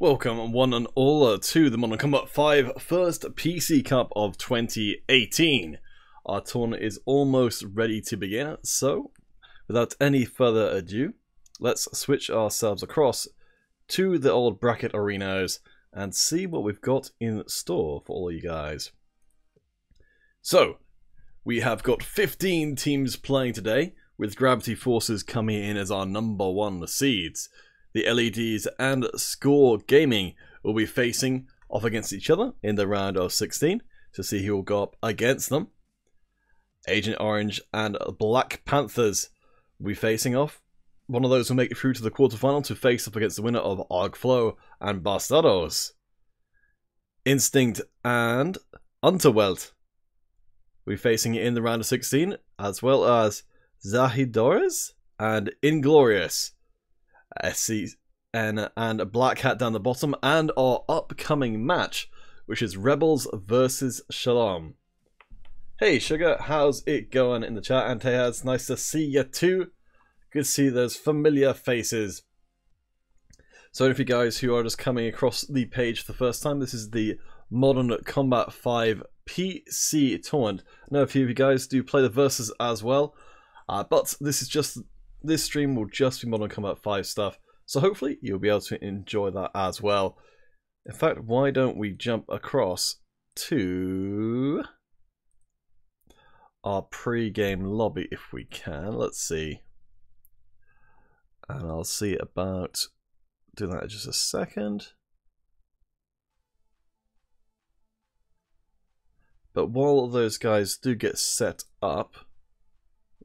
Welcome one and all to the Mortal Kombat 5 first PC Cup of 2018. Our tournament is almost ready to begin, so without any further ado, let's switch ourselves across to the old bracket arenas and see what we've got in store for all you guys. So, we have got 15 teams playing today, with Gravity Forces coming in as our #1 seeds. The LEDs and Score Gaming will be facing off against each other in the round of 16 to see who will go up against them. Agent Orange and Black Panthers will be facing off. One of those will make it through to the quarterfinal to face up against the winner of Argflow and Bastardos. Instinct and Unterwelt will be facing it in the round of 16, as well as Zahidores and Inglorious. SCN and Black Hat down the bottom, and our upcoming match, which is Rebels versus Shalom. Hey Sugar, how's it going in the chat? And Teyaz, nice to see you too. Good to see those familiar faces. So if you guys who are just coming across the page for the first time, this is the Modern Kombat 5 PC tournament. I know a few of you guys do play the Versus as well, but this stream will just be Modern Kombat 5 stuff, so hopefully you'll be able to enjoy that as well. In fact, why don't we jump across to our pre-game lobby if we can. Let's see. And I'll see about doing that in just a second. But while those guys do get set up,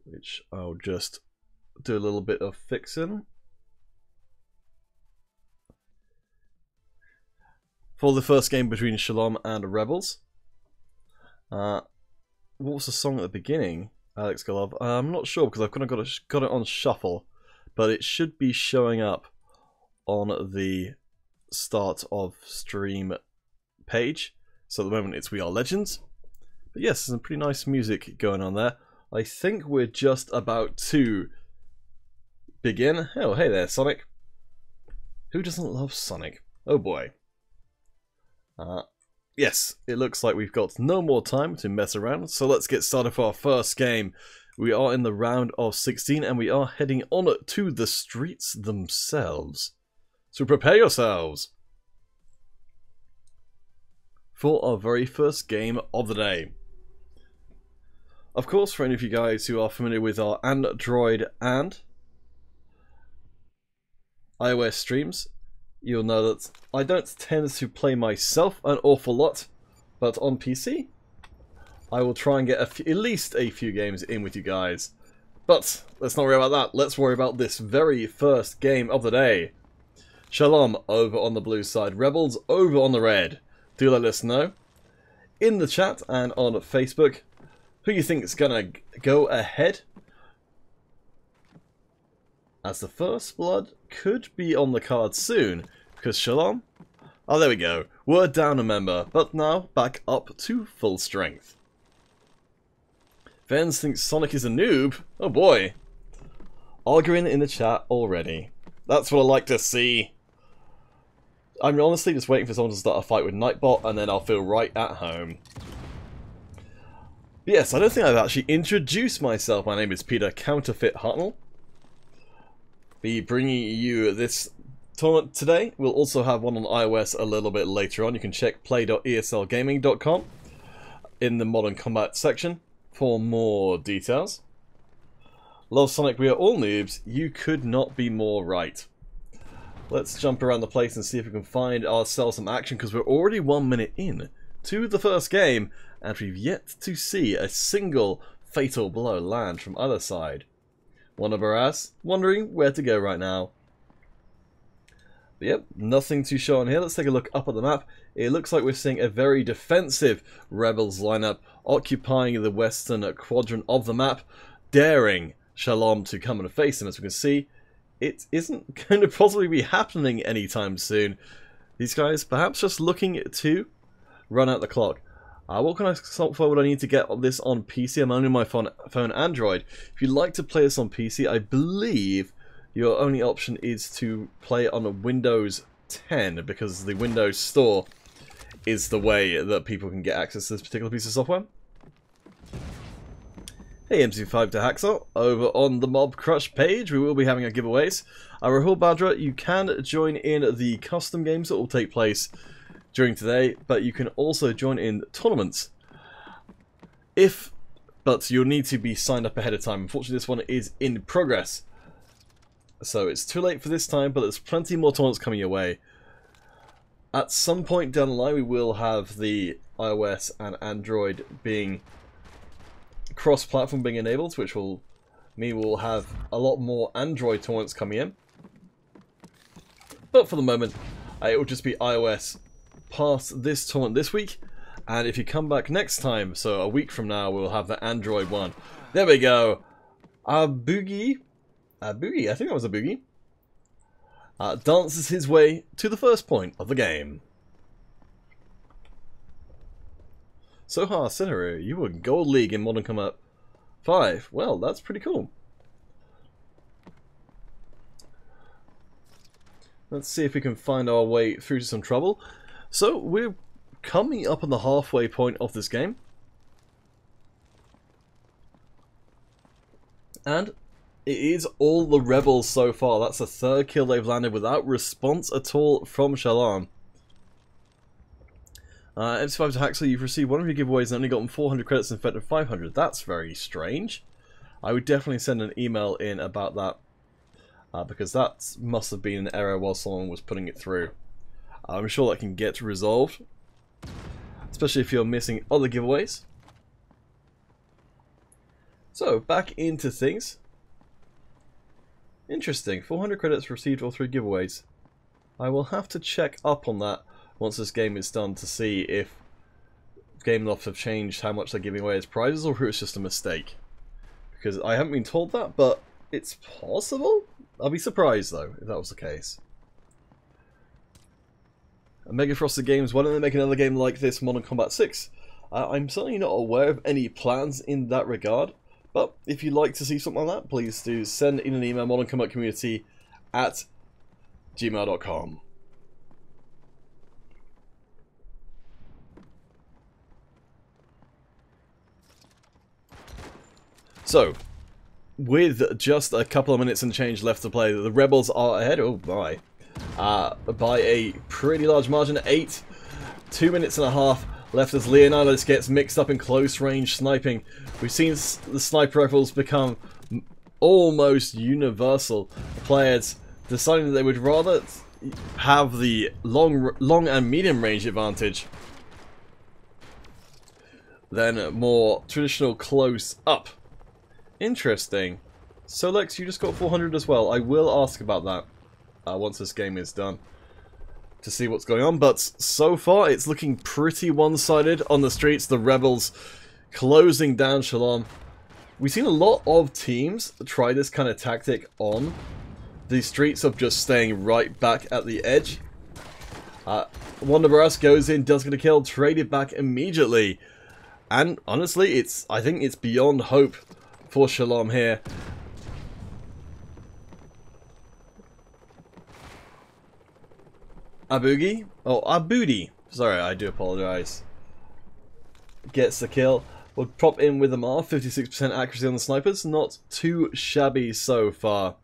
which I'll just do a little bit of fixing. for the first game between Shalom and Rebels. What was the song at the beginning, Alex Golov? I'm not sure because I've kind of got it on shuffle, but it should be showing up on the start of stream page. So at the moment it's We Are Legends. But yes, some pretty nice music going on there. I think we're just about to begin. Oh, hey there, Sonic. Who doesn't love Sonic? Oh boy. Yes, it looks like we've got no more time to mess around, so let's get started for our first game. We are in the round of 16 and we are heading on to the streets themselves. So prepare yourselves for our very first game of the day. Of course, for any of you guys who are familiar with our Android and iOS streams, you'll know that I don't tend to play myself an awful lot, but on PC, I will try and get at least a few games in with you guys. But let's not worry about that, let's worry about this very first game of the day. Shalom over on the blue side, Rebels over on the red. Do let us know in the chat and on Facebook who you think is gonna go ahead, as the first blood could be on the card soon, because Shalom, oh there we go, we're down a member, but now back up to full strength. Vens thinks Sonic is a noob, oh boy, arguing in the chat already, that's what I like to see. I'm honestly just waiting for someone to start a fight with Nightbot and then I'll feel right at home. Yes, I don't think I've actually introduced myself. My name is Peter Counterfeit Hartnell. Be bringing you this tournament today. We'll also have one on iOS a little bit later on. You can check play.eslgaming.com in the Modern Combat section for more details. Love Sonic, we are all noobs. You could not be more right. Let's jump around the place and see if we can find ourselves some action, because we're already 1 minute in to the first game, and we've yet to see a single fatal blow land from either side. One of our ass wondering where to go right now. But yep, nothing to show on here. Let's take a look up at the map. It looks like we're seeing a very defensive Rebels lineup occupying the western quadrant of the map, daring Shalom to come and face them. As we can see, it isn't going to possibly be happening anytime soon. These guys perhaps just looking to run out the clock. What kind of software would I need to get this on PC? I'm only on my phone Android. If you'd like to play this on PC, I believe your only option is to play on a Windows 10, because the Windows Store is the way that people can get access to this particular piece of software. Hey, MC5 to Hacksaw, over on the Mob Crush page, we will be having our giveaways. Rahul Badra, you can join in the custom games that will take place during today, but you can also join in tournaments. But you'll need to be signed up ahead of time. Unfortunately, this one is in progress, so it's too late for this time, but there's plenty more tournaments coming your way. At some point down the line, we will have the iOS and Android being cross-platform being enabled, which will mean we'll have a lot more Android tournaments coming in. But for the moment, it will just be iOS past this tournament this week, and if you come back next time, so a week from now, we'll have the Android one. There we go. A boogie, I think that was a boogie, dances his way to the first point of the game. Soha Sinharu, you were Gold League in Modern Combat 5. Well, that's pretty cool. Let's see if we can find our way through to some trouble. So, we're coming up on the halfway point of this game. And it is all the Rebels so far. That's the third kill they've landed without response at all from Shalom. MC5 to Haxel, you've received one of your giveaways and only gotten 400 credits instead of 500. That's very strange. I would definitely send an email in about that, because that must have been an error while someone was putting it through. I'm sure that can get resolved, especially if you're missing other giveaways. So, back into things. Interesting, 400 credits received all 3 giveaways. I will have to check up on that once this game is done to see if Gameloft have changed how much they're giving away as prizes or if it's just a mistake. Because I haven't been told that, but it's possible? I'll be surprised though if that was the case. Mega Frosted Games, why don't they make another game like this, Modern Combat 6? I'm certainly not aware of any plans in that regard, but if you'd like to see something like that, please do send in an email, moderncombatcommunity@gmail.com. So, with just a couple of minutes and change left to play, the Rebels are ahead, oh my, by a pretty large margin, 2 minutes and a half left as Leonidas gets mixed up in close range sniping. We've seen the sniper rifles become almost universal. The players deciding that they would rather have the long and medium range advantage than more traditional close up. Interesting. So Lex, you just got 400 as well. I will ask about that once this game is done to see what's going on, but so far it's looking pretty one-sided on the streets. The Rebels closing down Shalom. We've seen a lot of teams try this kind of tactic on the streets of just staying right back at the edge. Wonderbrass goes in, does get a kill, traded back immediately, and honestly, I think it's beyond hope for Shalom here. Abudi, sorry, I do apologize, gets the kill. We'll prop in with Amar, 56% accuracy on the snipers, not too shabby so far.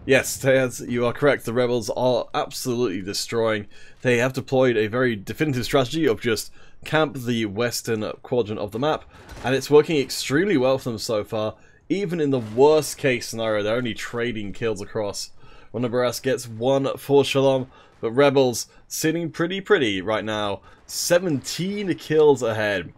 Yes, Taz, you are correct, the Rebels are absolutely destroying. They have deployed a very definitive strategy of just camp the western quadrant of the map, and it's working extremely well for them so far. Even in the worst case scenario, they're only trading kills across. Wonderbrass gets one for Shalom, but Rebels sitting pretty right now. 17 kills ahead.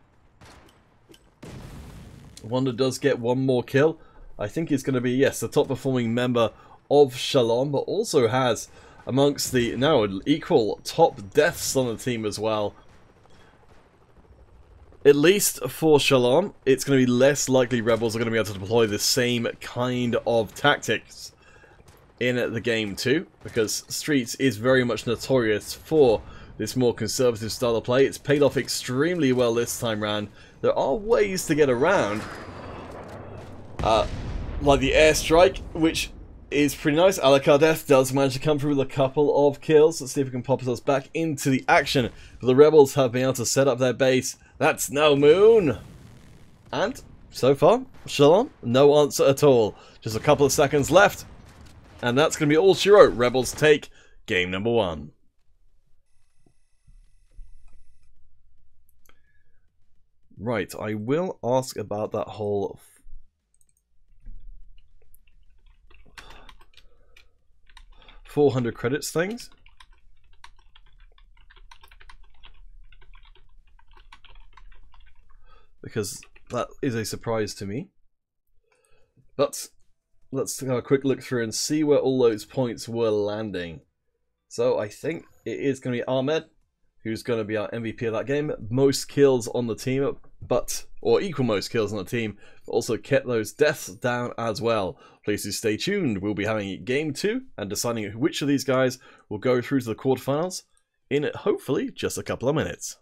Wonder does get one more kill. I think it's going to be, yes, the top performing member of Shalom, but also has amongst the now equal top deaths on the team as well. At least for Shalom, it's going to be less likely Rebels are going to be able to deploy the same kind of tactics in the game too, because Streets is very much notorious for this more conservative style of play. It's paid off extremely well this time round. There are ways to get around, like the airstrike, which is pretty nice. Alakardeth does manage to come through with a couple of kills. Let's see if we can pop us back into the action. But the Rebels have been able to set up their base. That's no moon. And so far, Shalom, no answer at all. Just a couple of seconds left. And that's going to be all she wrote. Rebels take game number 1. Right, I will ask about that whole 400 credits things. Because that is a surprise to me. But let's have a quick look through and see where all those points were landing. So I think it is going to be Ahmed who's going to be our MVP of that game. Most kills on the team, or equal most kills on the team, but also kept those deaths down as well. Please do stay tuned. We'll be having game 2 and deciding which of these guys will go through to the quarterfinals in hopefully just a couple of minutes.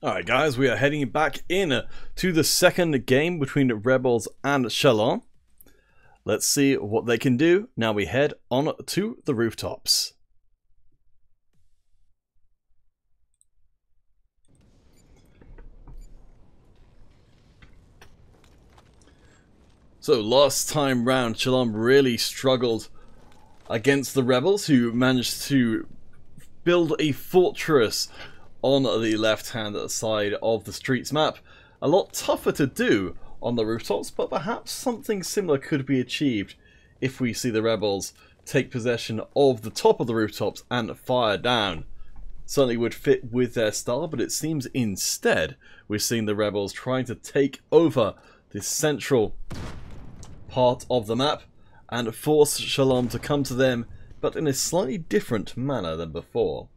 Alright guys, we are heading back in to the second game between Rebels and Shalom. Let's see what they can do. Now we head on to the rooftops. So last time round, Shalom really struggled against the Rebels, who managed to build a fortress on the left-hand side of the streets map. A lot tougher to do on the rooftops, but perhaps something similar could be achieved if we see the Rebels take possession of the top of the rooftops and fire down. Certainly would fit with their style, but it seems instead we're seeing the Rebels trying to take over the central part of the map and force Shalom to come to them, but in a slightly different manner than before.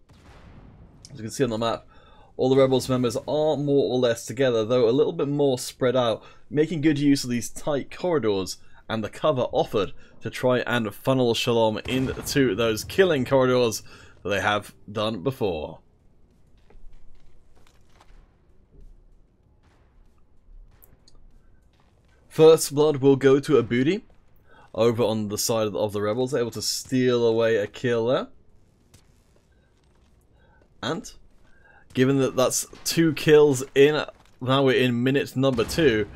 As you can see on the map, all the Rebels members are more or less together, though a little bit more spread out, making good use of these tight corridors and the cover offered to try and funnel Shalom into those killing corridors that they have done before. First blood will go to a booty over on the side of the Rebels, able to steal away a kill there. And given that that's 2 kills in, now we're in minute number 2,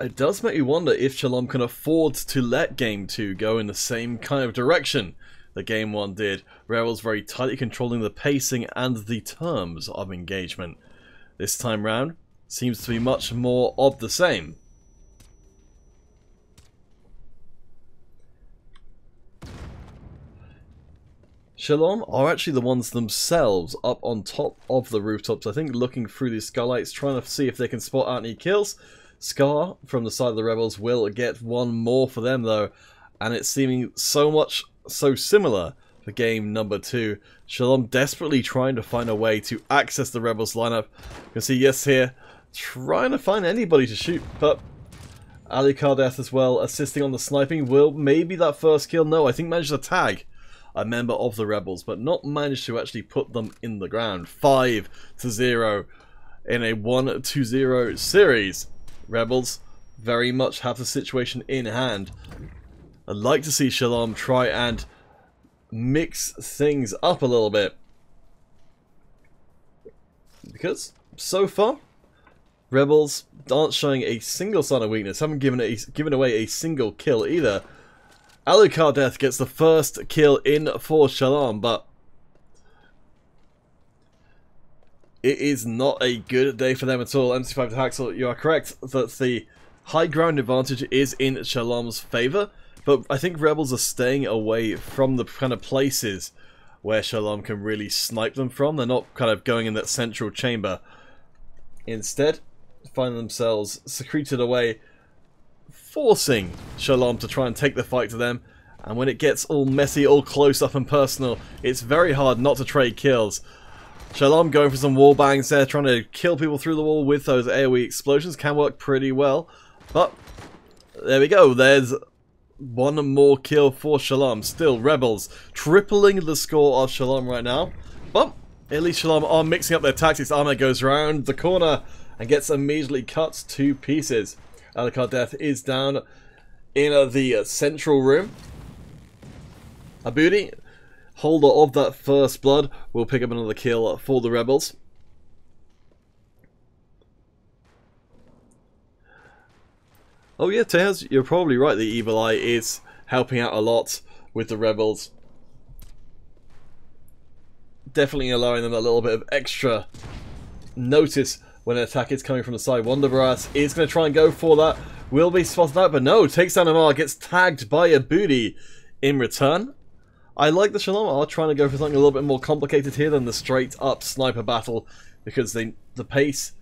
It does make you wonder if Shalom can afford to let Game 2 go in the same kind of direction that Game 1 did. Rebels very tightly controlling the pacing and the terms of engagement. This time round seems to be much more of the same. Shalom are actually the ones themselves up on top of the rooftops, I think, looking through these skylights, trying to see if they can spot out any kills. Scar from the side of the Rebels will get one more for them though, and it's seeming so similar for game number 2. Shalom desperately trying to find a way to access the Rebels lineup. You can see Yes here trying to find anybody to shoot, but Alucard Death as well assisting on the sniping. Will maybe that first kill? No, I think managed to tag a member of the Rebels, but not managed to actually put them in the ground. 5-0 in a 1-0 series. Rebels very much have the situation in hand. I'd like to see Shalom try and mix things up a little bit, because so far Rebels aren't showing a single sign of weakness, haven't given away a single kill either. Alucard Death gets the first kill in for Shalom, but it is not a good day for them at all. MC5 to Haxel, you are correct that the high ground advantage is in Shalom's favour, but I think Rebels are staying away from the kind of places where Shalom can really snipe them from. They're not kind of going in that central chamber. Instead, find themselves secreted away, forcing Shalom to try and take the fight to them. And when it gets all messy, all close up and personal, it's very hard not to trade kills. Shalom going for some wall bangs there, trying to kill people through the wall with those AoE explosions. Can work pretty well. But there we go. There's one more kill for Shalom. Still, Rebels tripling the score of Shalom right now. But at least Shalom are mixing up their tactics. Armor goes around the corner and gets immediately cut to pieces. Alucard Death is down in the central room. Abudi, holder of that first blood, will pick up another kill for the Rebels. Oh yeah, Tejas, you're probably right. The Evil Eye is helping out a lot with the Rebels. Definitely allowing them a little bit of extra notice when an attack is coming from the side. Wonderbrass is going to try and go for that. Will be spotted out, but no. Takes down Amar, gets tagged by Abudi in return. I like the Shalom are trying to go for something a little bit more complicated here than the straight up sniper battle, because the pace,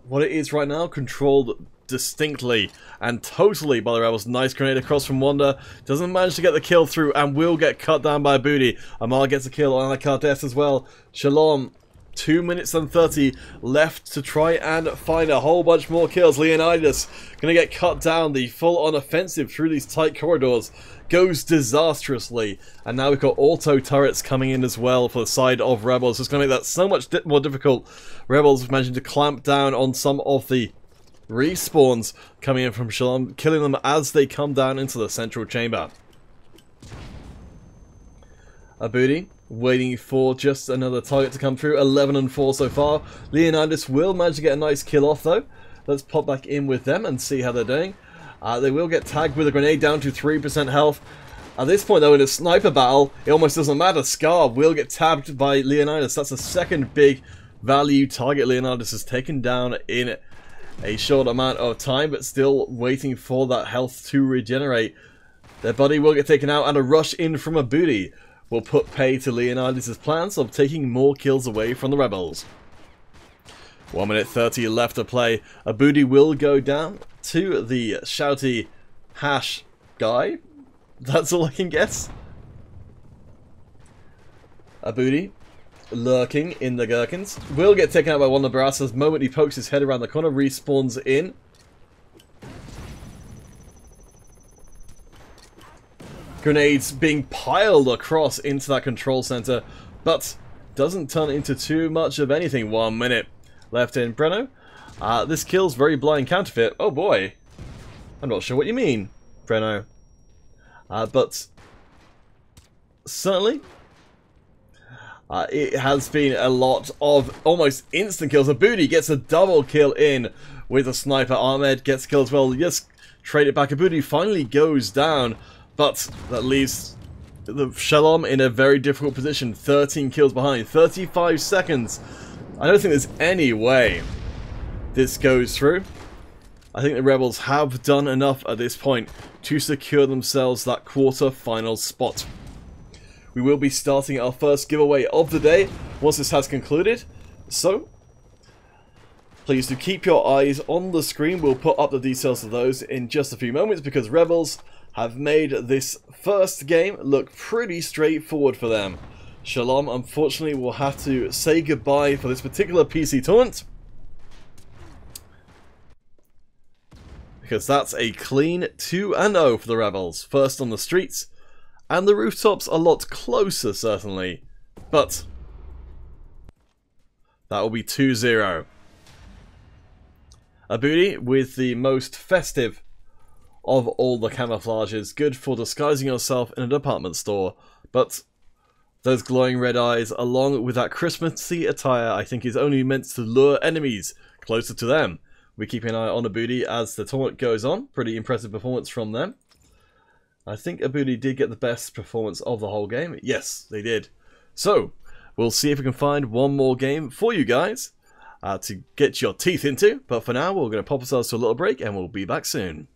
what it is right now, controlled distinctly and totally by the Rebels. Nice grenade across from Wanda. Doesn't manage to get the kill through and will get cut down by Abudi. Amar gets a kill on Alucard Death as well. Shalom, 2 minutes and 30 left to try and find a whole bunch more kills. Leonidas going to get cut down. The full-on offensive through these tight corridors goes disastrously. And now we've got auto turrets coming in as well for the side of Rebels. It's going to make that so much more difficult. Rebels managing to clamp down on some of the respawns coming in from Shalom, killing them as they come down into the central chamber. Abudi waiting for just another target to come through. 11-4 so far. Leonidas will manage to get a nice kill off though. Let's pop back in with them and see how they're doing. They will get tagged with a grenade down to 3% health. At this point though, in a sniper battle, it almost doesn't matter. Scar will get tabbed by Leonidas. That's the second big value target Leonidas has taken down in a short amount of time, but still waiting for that health to regenerate. Their buddy will get taken out, and a rush in from Abudi will put pay to Leonidas' plans of taking more kills away from the Rebels. 1 minute 30 left to play. Abudi will go down to the shouty hash guy. That's all I can guess. Abudi, lurking in the gherkins, will get taken out by one of the Barasas the moment he pokes his head around the corner, respawns in. Grenades being piled across into that control center, but doesn't turn into too much of anything. 1 minute left in. Breno, this kill's very blind counterfeit. Oh boy, I'm not sure what you mean, Breno. But certainly It has been a lot of almost instant kills. Abudi gets a double kill in with a sniper. Ahmed gets killed as well. Just trade it back. Abudi finally goes down, but that leaves the Shalom in a very difficult position. 13 kills behind. 35 seconds. I don't think there's any way this goes through. I think the Rebels have done enough at this point to secure themselves that quarter-final spot. We will be starting our first giveaway of the day once this has concluded. So, please do keep your eyes on the screen. We'll put up the details of those in just a few moments because Rebels have made this first game look pretty straightforward for them. Shalom, unfortunately, will have to say goodbye for this particular PC tournament, because that's a clean 2-0 for the Rebels. First on the streets, and the rooftops a lot closer, certainly, but that will be 2-0. Abudi with the most festive of all the camouflages, good for disguising yourself in a department store, but those glowing red eyes, along with that Christmassy attire, I think is only meant to lure enemies closer to them. We keep an eye on Abudi as the tournament goes on. Pretty impressive performance from them. I think Abudi did get the best performance of the whole game. Yes, they did. So, we'll see if we can find one more game for you guys to get your teeth into. But for now, we're going to pop ourselves to a little break and we'll be back soon.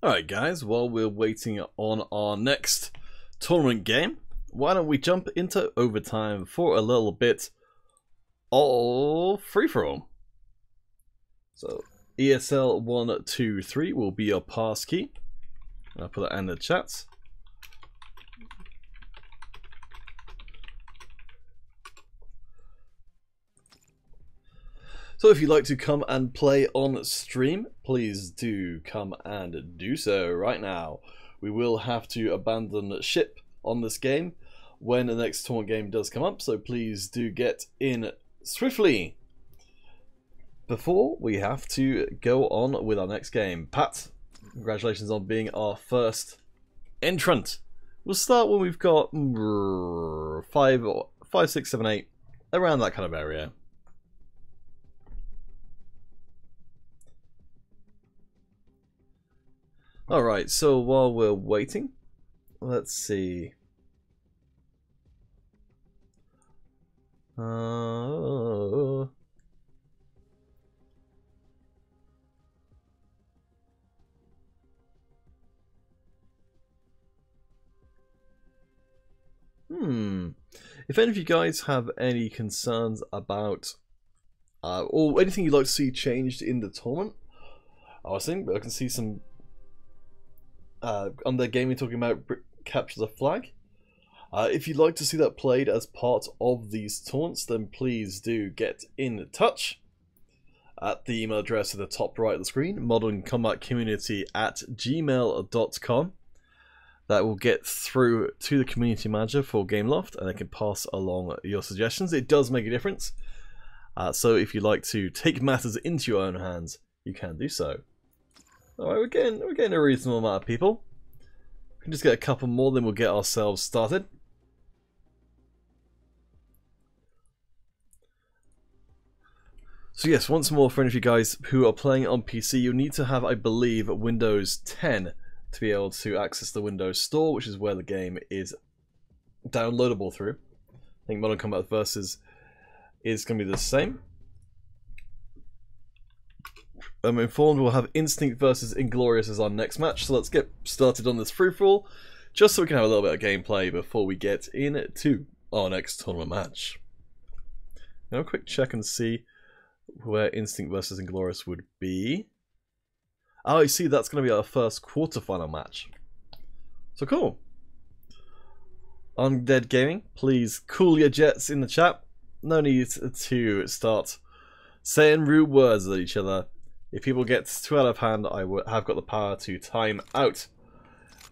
Alright guys, while we're waiting on our next tournament game, why don't we jump into overtime for a little bit of free-for-all. So ESL 123 will be your pass key. I'll put that in the chat. So if you'd like to come and play on stream, please do come and do so right now. We will have to abandon ship on this game when the next tournament game does come up, so please do get in swiftly before we have to go on with our next game. Pat, congratulations on being our first entrant. We'll start when we've got 5, 6, 7, 8, around that kind of area. Alright, so while we're waiting, let's see. If any of you guys have any concerns about or anything you'd like to see changed in the tournament, I can see some on the gaming talking about capture the flag. If you'd like to see that played as part of these taunts, then please do get in touch at the email address at the top right of the screen, moderncombatcommunity@gmail.com. That will get through to the community manager for Gameloft, and they can pass along your suggestions. It does make a difference. So if you'd like to take matters into your own hands, you can do so. Alright, we're getting a reasonable amount of people. We can just get a couple more, then we'll get ourselves started. So yes, once more for any of you guys who are playing on PC, you'll need to have, I believe, Windows 10 to be able to access the Windows Store, which is where the game is downloadable through. I think Modern Combat Versus is going to be the same. I'm informed we'll have Instinct versus Inglorious as our next match, so let's get started on this free-for-all, just so we can have a little bit of gameplay before we get into our next tournament match. Now a quick check and see where Instinct versus Inglorious would be. Oh, I see, that's going to be our first quarterfinal match. So cool. Undead Gaming, please cool your jets in the chat. No need to start saying rude words at each other. If people get too out of hand, I have got the power to time out.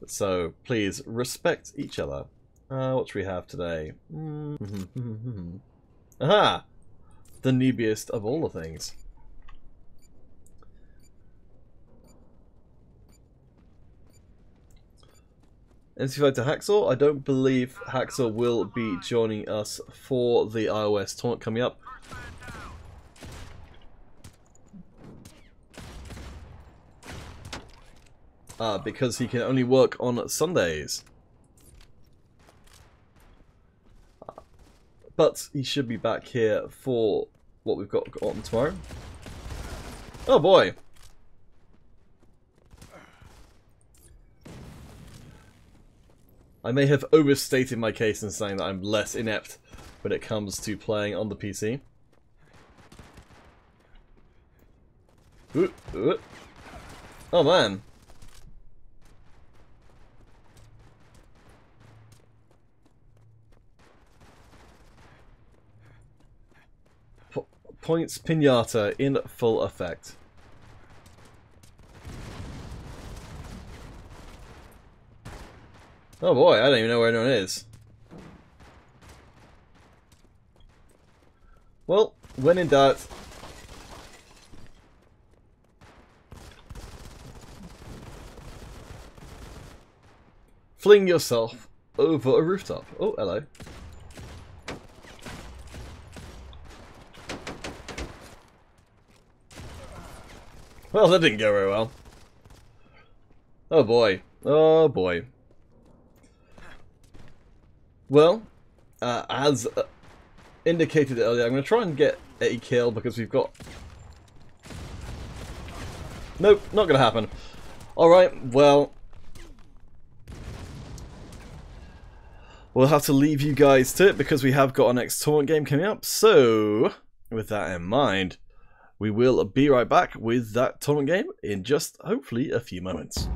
So please respect each other. What do we have today? Aha! The noobiest of all the things. MC5 to Hacksaw. I don't believe Hacksaw will be joining us for the iOS tournament coming up. Because he can only work on Sundays. But he should be back here for what we've got on tomorrow. Oh boy! I may have overstated my case in saying that I'm less inept when it comes to playing on the PC. Oh man! Points Pinata in full effect. Oh boy, I don't even know where anyone is. Well, when in doubt, fling yourself over a rooftop. Oh, hello. Well, that didn't go very well. Oh boy. Oh boy. Well, as indicated earlier, I'm going to try and get a kill because we've got... Nope, not going to happen. Alright, well, we'll have to leave you guys to it because we have got our next tournament game coming up. So, with that in mind, we will be right back with that tournament game in just, hopefully, a few moments.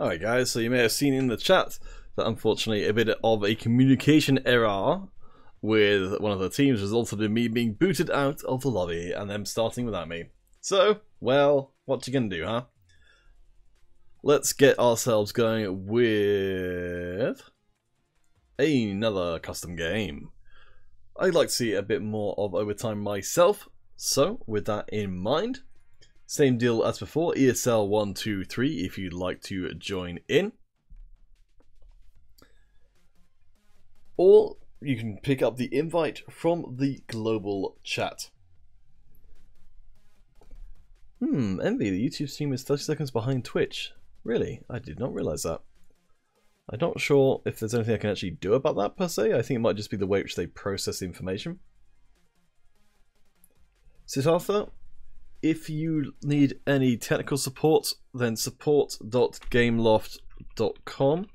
Alright guys, so you may have seen in the chat that unfortunately a bit of a communication error with one of the teams resulted in me being booted out of the lobby and them starting without me. So, well, what you gonna do, huh? Let's get ourselves going with another custom game. I'd like to see a bit more of overtime myself, so with that in mind, same deal as before, ESL 123 if you'd like to join in. Or you can pick up the invite from the global chat. Envy, the YouTube stream is 30 seconds behind Twitch. Really? I did not realise that. I'm not sure if there's anything I can actually do about that per se. I think it might just be the way which they process the information. Siddhartha, if you need any technical support, then support.gameloft.com.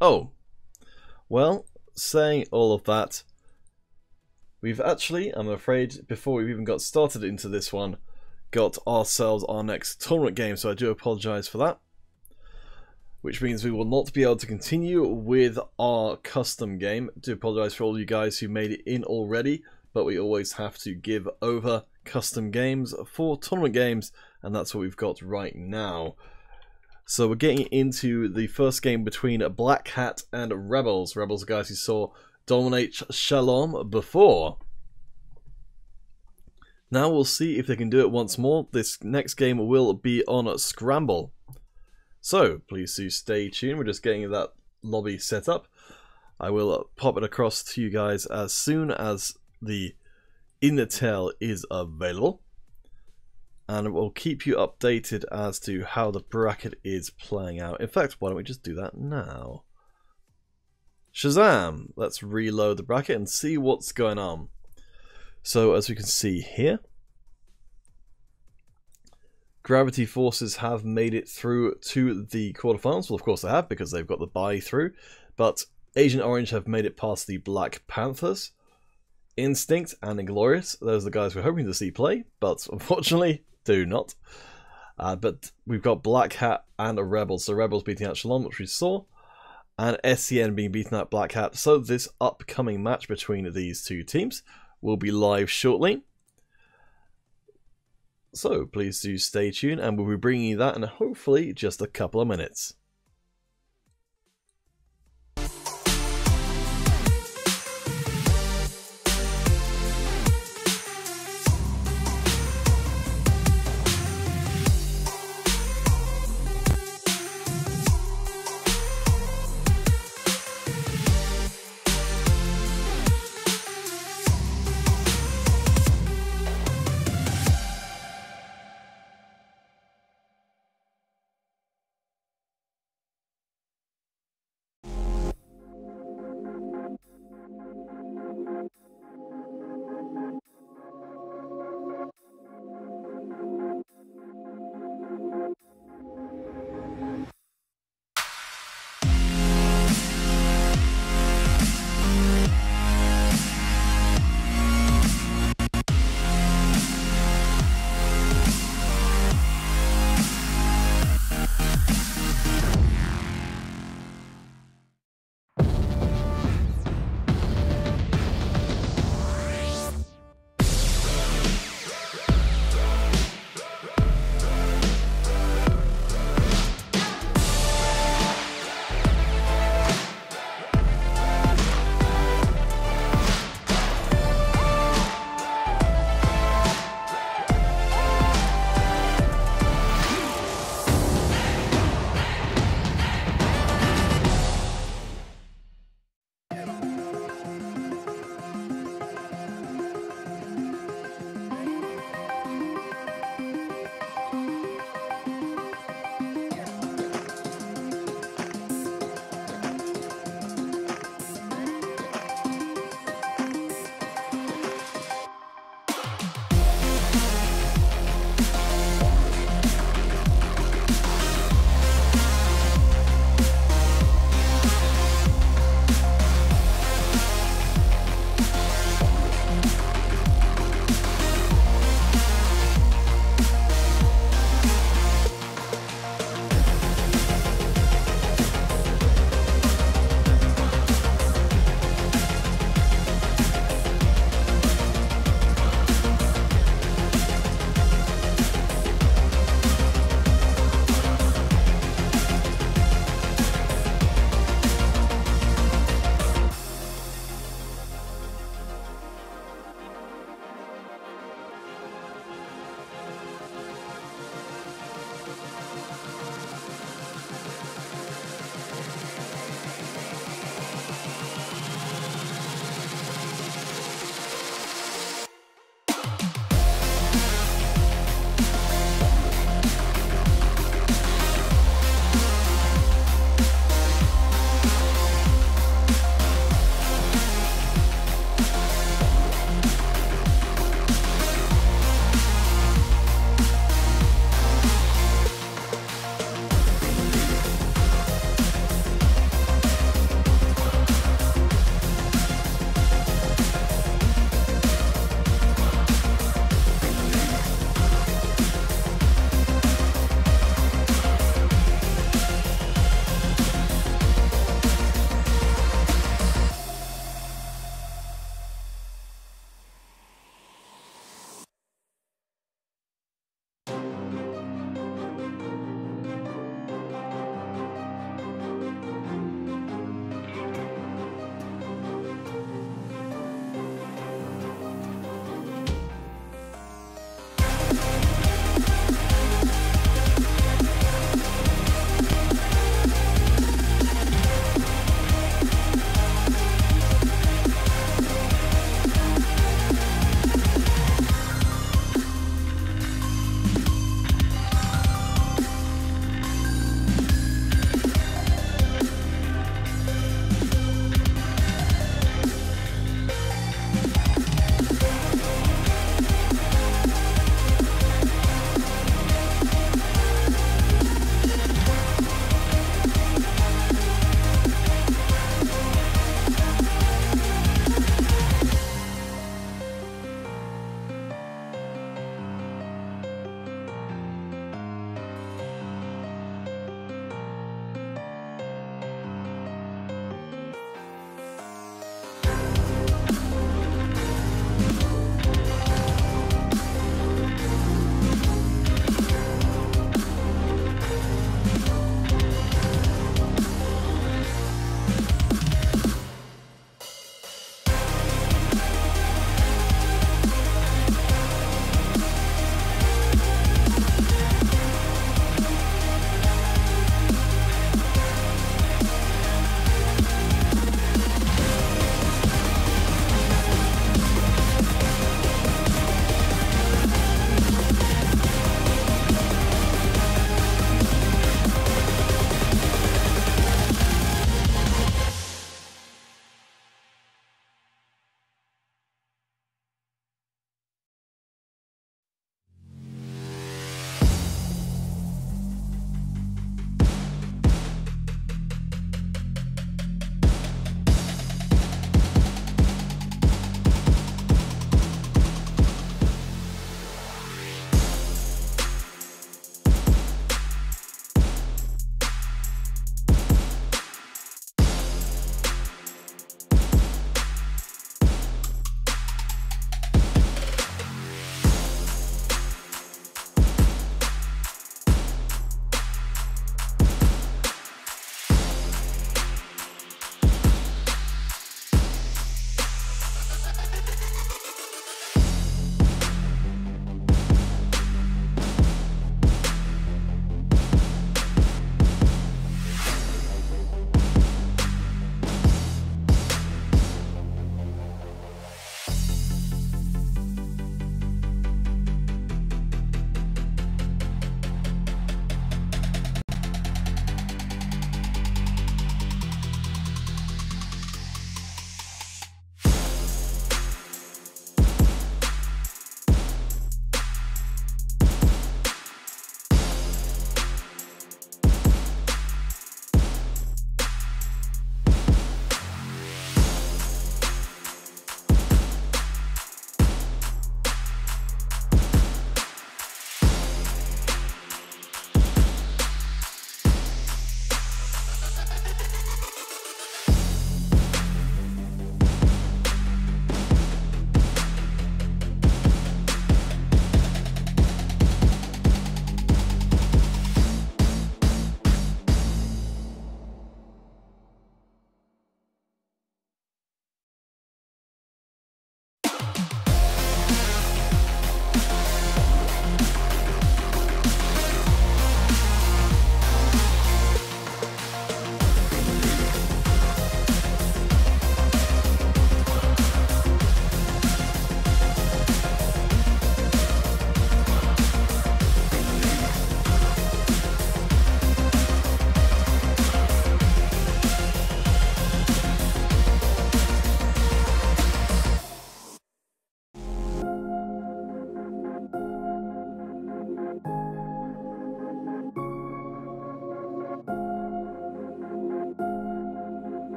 Oh, well, saying all of that, we've actually, I'm afraid, before we've even got started into this one, got ourselves our next tournament game, so I do apologise for that. Which means we will not be able to continue with our custom game. I do apologise for all you guys who made it in already, but we always have to give over custom games for tournament games, and that's what we've got right now. So we're getting into the first game between Black Hat and Rebels. Rebels are guys who saw dominate Shalom before. Now we'll see if they can do it once more. This next game will be on Scramble. So please do stay tuned. We're just getting that lobby set up. I will pop it across to you guys as soon as the intel is available. And we'll keep you updated as to how the bracket is playing out. In fact, why don't we just do that now? Shazam! Let's reload the bracket and see what's going on. So as we can see here, Gravity Forces have made it through to the quarterfinals. Well, of course they have, because they've got the bye through. But Agent Orange have made it past the Black Panthers. Instinct and Inglorious, those are the guys we're hoping to see play, but unfortunately do not. But we've got Black Hat and a Rebels. So Rebels beating out Shalom, which we saw, and SCN being beaten out Black Hat. So this upcoming match between these two teams will be live shortly. So please do stay tuned, and we'll be bringing you that in hopefully just a couple of minutes.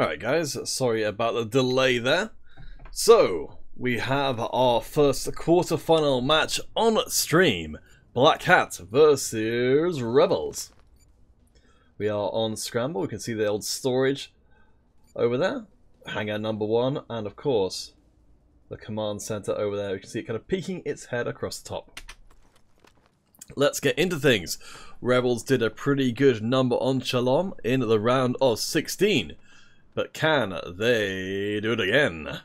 Alright guys, sorry about the delay there. So, we have our first quarterfinal match on stream. Black Hat versus Rebels. We are on Scramble, we can see the old storage over there. Hangar number 1, and of course, the command center over there. You can see it kind of peeking its head across the top. Let's get into things. Rebels did a pretty good number on Shalom in the round of 16. But can they do it again?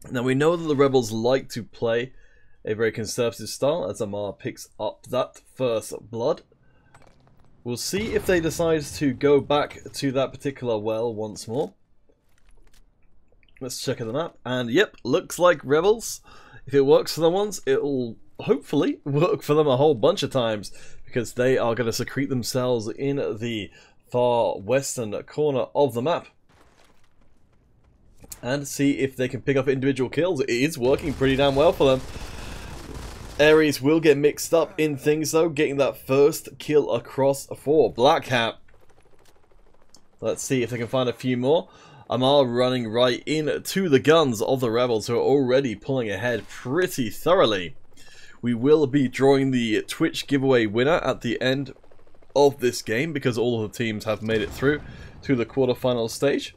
Now we know that the Rebels like to play a very conservative style as Amar picks up that first blood. We'll see if they decide to go back to that particular well once more. Let's check the map, and yep, looks like Rebels. If it works for them once, it'll hopefully work for them a whole bunch of times, because they are going to secrete themselves in the far western corner of the map and see if they can pick up individual kills. It is working pretty damn well for them. Ares will get mixed up in things though, getting that first kill across for Black Hat. Let's see if they can find a few more. Amar running right into the guns of the Rebels, who are already pulling ahead pretty thoroughly. We will be drawing the Twitch giveaway winner at the end of this game, because all of the teams have made it through to the quarterfinal stage.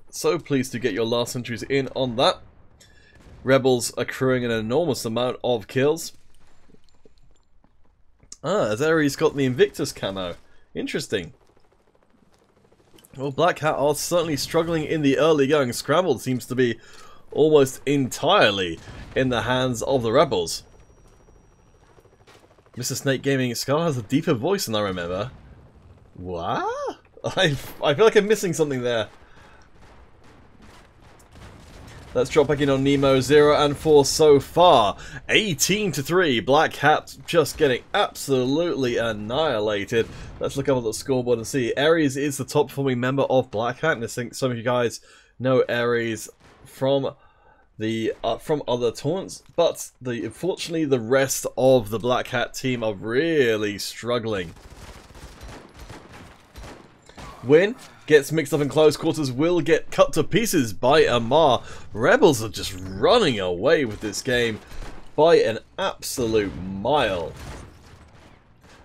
So please do get your last entries in on that. Rebels accruing an enormous amount of kills. As Ares got the Invictus camo. Interesting. Well, Black Hat are certainly struggling in the early going. Scramble seems to be almost entirely in the hands of the Rebels. Mr. Snake Gaming Skull has a deeper voice than I remember. What? I feel like I'm missing something there. Let's drop back in on Nemo. 0 and 4 so far. 18-3. Black Hat just getting absolutely annihilated. Let's look up at the scoreboard and see. Ares is the top performing member of Black Hat, and I think some of you guys know Ares from the from other tournaments, but unfortunately the rest of the Black Hat team are really struggling. Win gets mixed up in close quarters, will get cut to pieces by Amar. Rebels are just running away with this game by an absolute mile.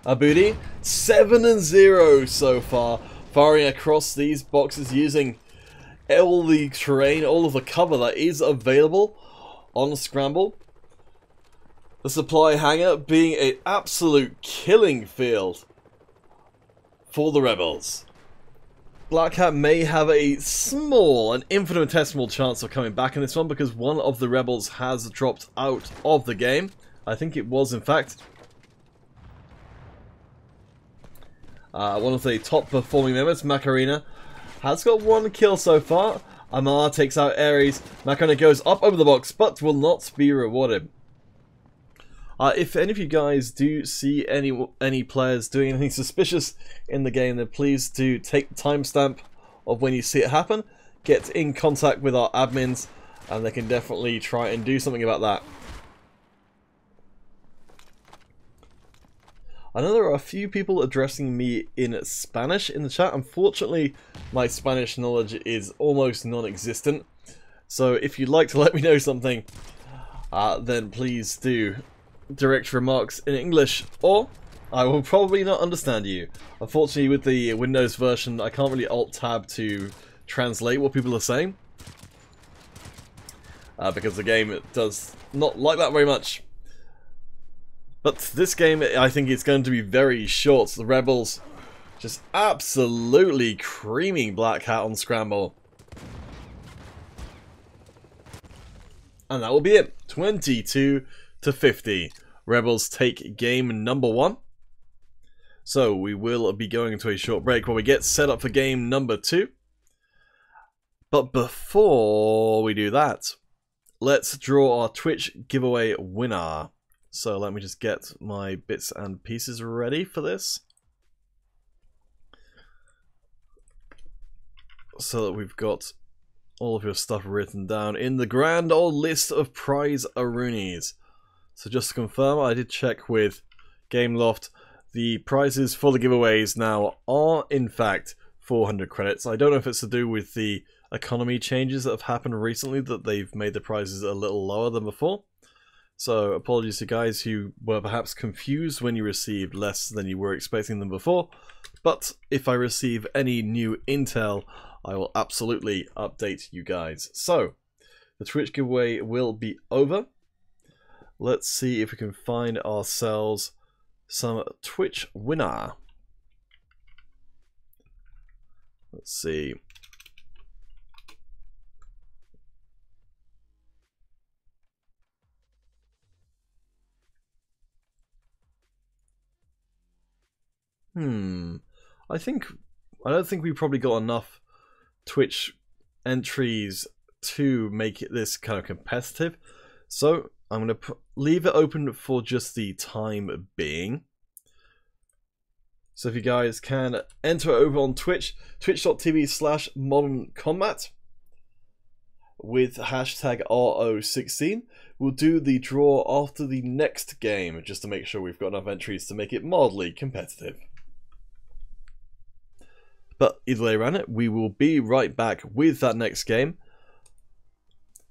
Abudi 7-0 so far, firing across these boxes using all the terrain, all of the cover that is available on Scramble. The supply hangar being an absolute killing field for the Rebels. Black Hat may have a small, an infinitesimal chance of coming back in this one, because one of the Rebels has dropped out of the game. I think it was, in fact, one of the top performing members, Macarena, has got 1 kill so far. Amar takes out Ares. Macarena goes up over the box, but will not be rewarded. If any of you guys do see any players doing anything suspicious in the game, then please do take the timestamp of when you see it happen. Get in contact with our admins, and they can definitely try and do something about that. I know there are a few people addressing me in Spanish in the chat. Unfortunately, my Spanish knowledge is almost non-existent. So if you'd like to let me know something, then please do direct remarks in English, or I will probably not understand you. Unfortunately, with the Windows version, I can't really Alt-Tab to translate what people are saying, because the game does not like that very much. But this game, I think it's going to be very short. The Rebels just absolutely creaming Black Hat on Scramble. And that will be it. 22-50. Rebels take game number 1. So we will be going into a short break while we get set up for game number 2. But before we do that, let's draw our Twitch giveaway winner. So let me just get my bits and pieces ready for this, so that we've got all of your stuff written down in the grand old list of prize Aroonies. So just to confirm, I did check with Gameloft. The prizes for the giveaways now are, in fact, 400 credits. I don't know if it's to do with the economy changes that have happened recently, that they've made the prizes a little lower than before. So apologies to guys who were perhaps confused when you received less than you were expecting them before. But if I receive any new intel, I will absolutely update you guys. So the Twitch giveaway will be over. Let's see if we can find ourselves some Twitch winner. Let's see. I don't think we probably got enough Twitch entries to make this kind of competitive. So I'm going to leave it open for just the time being. So if you guys can enter over on Twitch, twitch.tv/modern with hashtag RO16. We'll do the draw after the next game, just to make sure we've got enough entries to make it mildly competitive. But either way around it, we will be right back with that next game.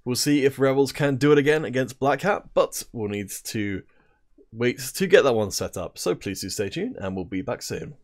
We'll see if Rebels can do it again against Black Hat, but we'll need to wait to get that one set up. So please do stay tuned, and we'll be back soon.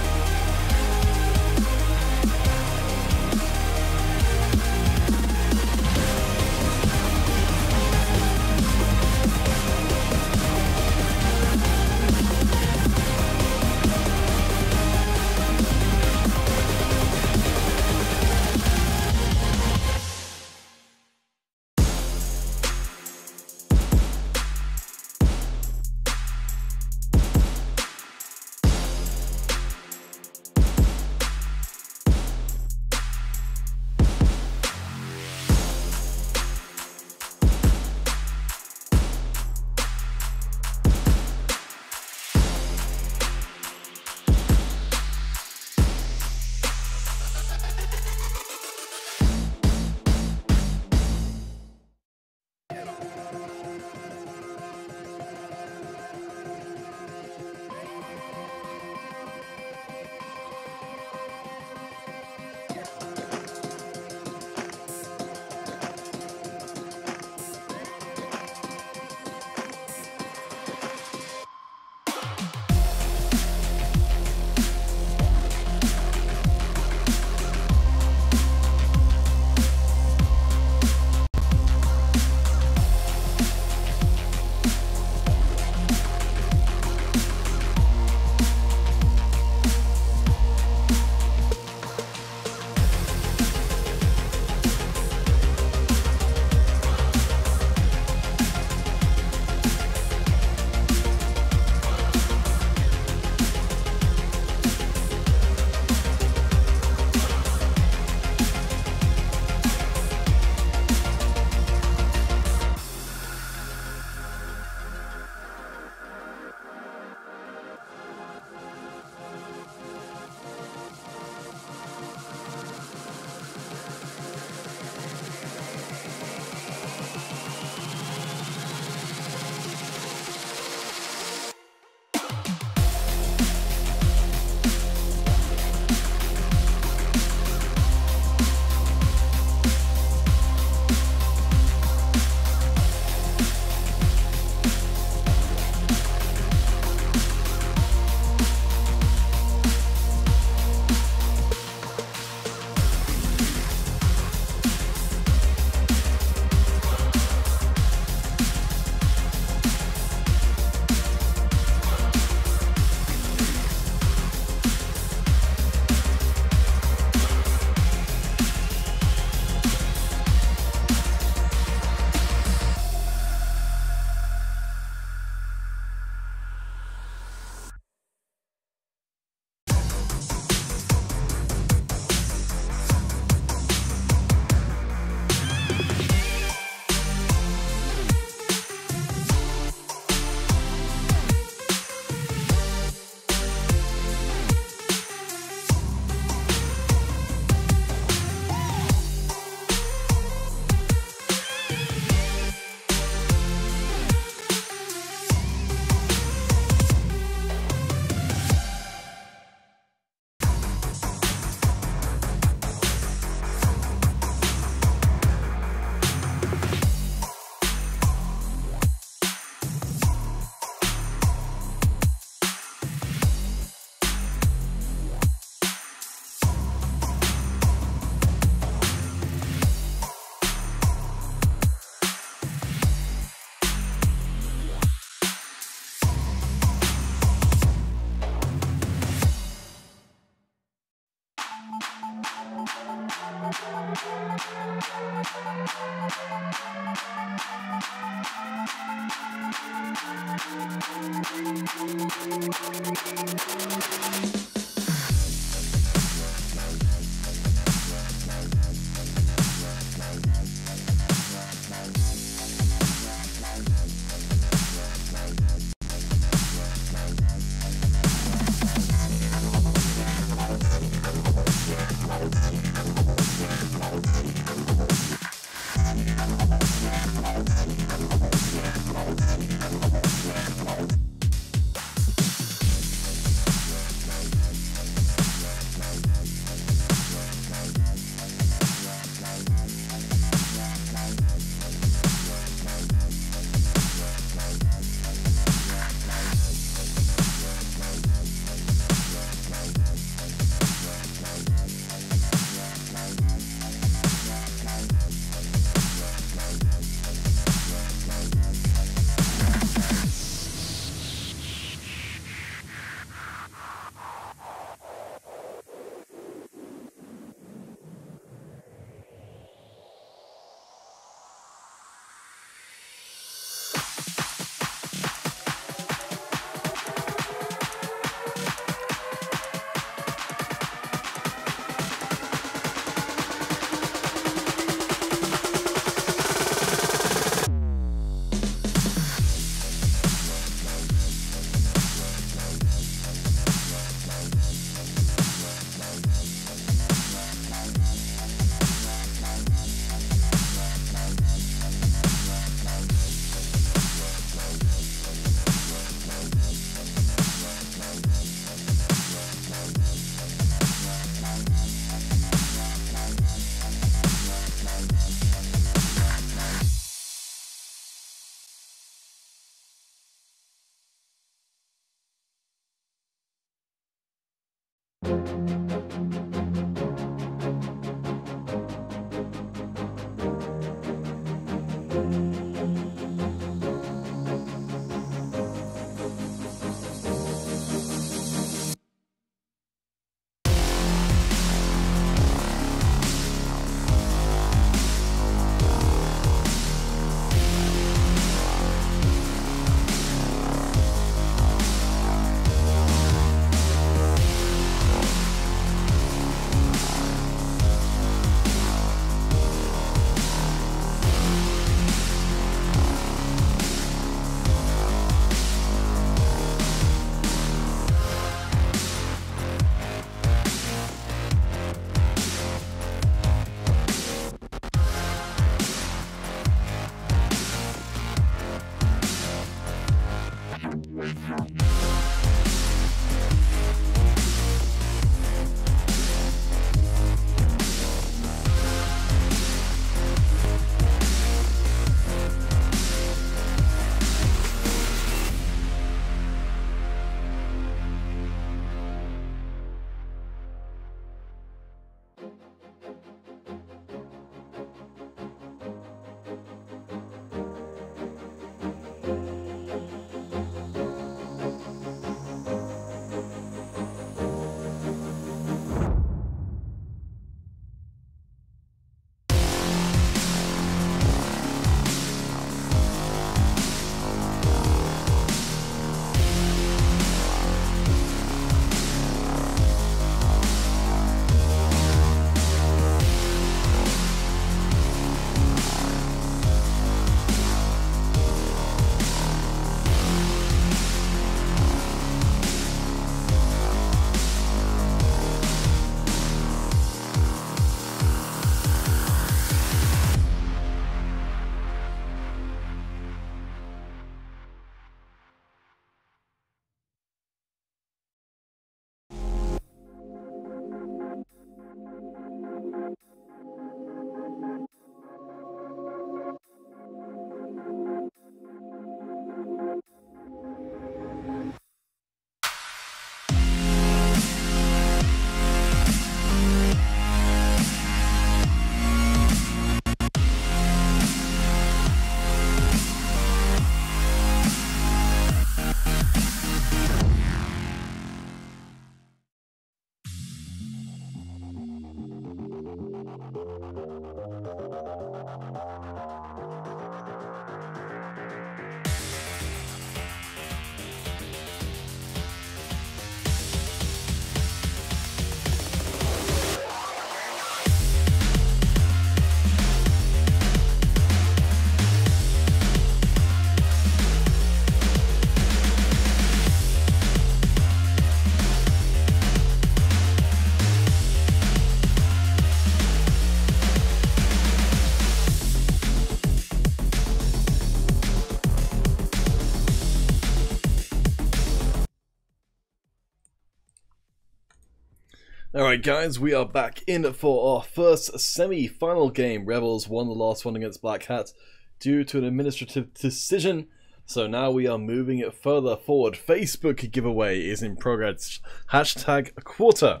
Alright guys, we are back in for our first semi-final game. Rebels won the last one against Black Hat due to an administrative decision. So now we are moving it further forward. Facebook giveaway is in progress. Hashtag quarter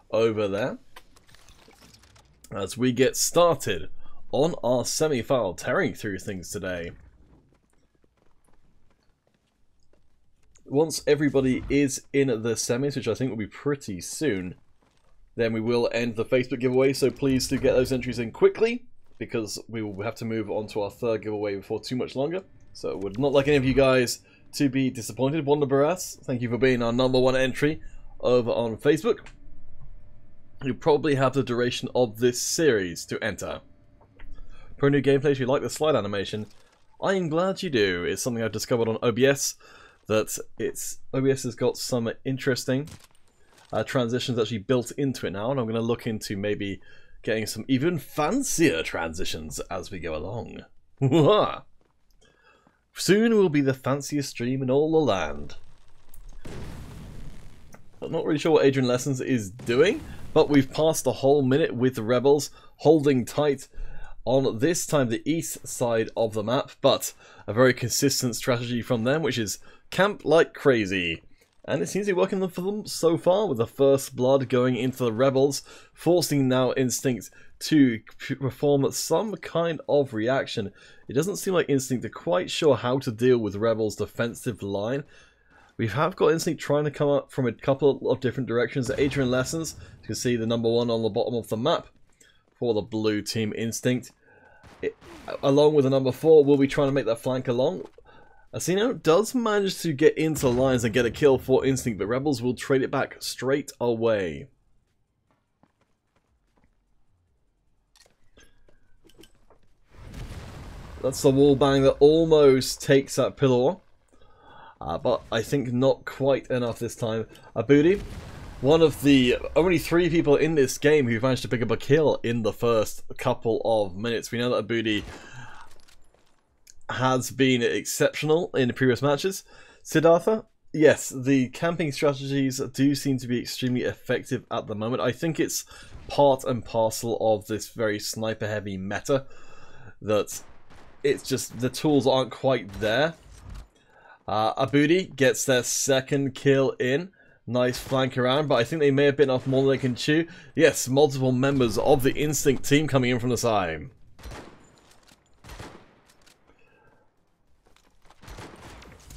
over there. As we get started on our semi-final, tearing through things today. Once everybody is in the semis, which I think will be pretty soon, then we will end the Facebook giveaway, so please do get those entries in quickly, because we will have to move on to our third giveaway before too much longer. So I would not like any of you guys to be disappointed. Wanda Barras, thank you for being our #1 entry over on Facebook. You probably have the duration of this series to enter. For a new gameplay, if you like the slide animation, I am glad you do. It's something I've discovered on OBS, that OBS has got some interesting transitions actually built into it now, and I'm going to look into maybe getting some even fancier transitions as we go along. Soon will be the fanciest stream in all the land. I'm not really sure what Adrian Lessons is doing, but we've passed the whole minute with the Rebels holding tight on this time the east side of the map, but a very consistent strategy from them, which is camp like crazy And it seems to be working for them so far, with the first blood going into the Rebels, forcing now Instinct to perform some kind of reaction. It doesn't seem like Instinct are quite sure how to deal with Rebels' defensive line. We have got Instinct trying to come up from a couple of different directions. Adrian Lessons, you can see the number 1 on the bottom of the map for the blue team Instinct. Along with the number 4, will be trying to make that flank along. Asino does manage to get into lines and get a kill for Instinct, but Rebels will trade it back straight away. That's the wall bang that almost takes that pillar, but I think not quite enough this time. Abudi, one of the only 3 people in this game who managed to pick up a kill in the first couple of minutes. We know that Abudi has been exceptional in the previous matches. Siddhartha, yes, the camping strategies do seem to be extremely effective at the moment. I think it's part and parcel of this very sniper heavy meta, that it's just the tools aren't quite there. Abudi gets their second kill in. Nice flank around, but I think they may have bitten off more than they can chew. Yes, multiple members of the Instinct team coming in from the side.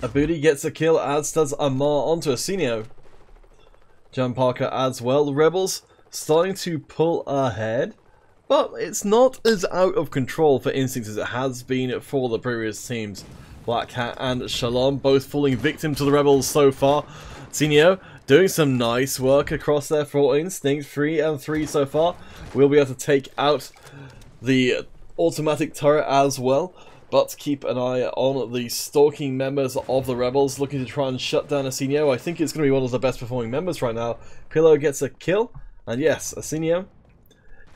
Abudi gets a kill, as does Amar onto Asenio. John Parker as well. The Rebels starting to pull ahead, but it's not as out of control for Instinct as it has been for the previous teams. Black Hat and Shalom both falling victim to the Rebels so far. Asenio doing some nice work across there for Instinct. 3 and 3 so far. We'll be able to take out the automatic turret as well. But keep an eye on the stalking members of the Rebels, looking to try and shut down Asenio. I think it's going to be one of the best performing members right now. Pillow gets a kill, and yes, Asenio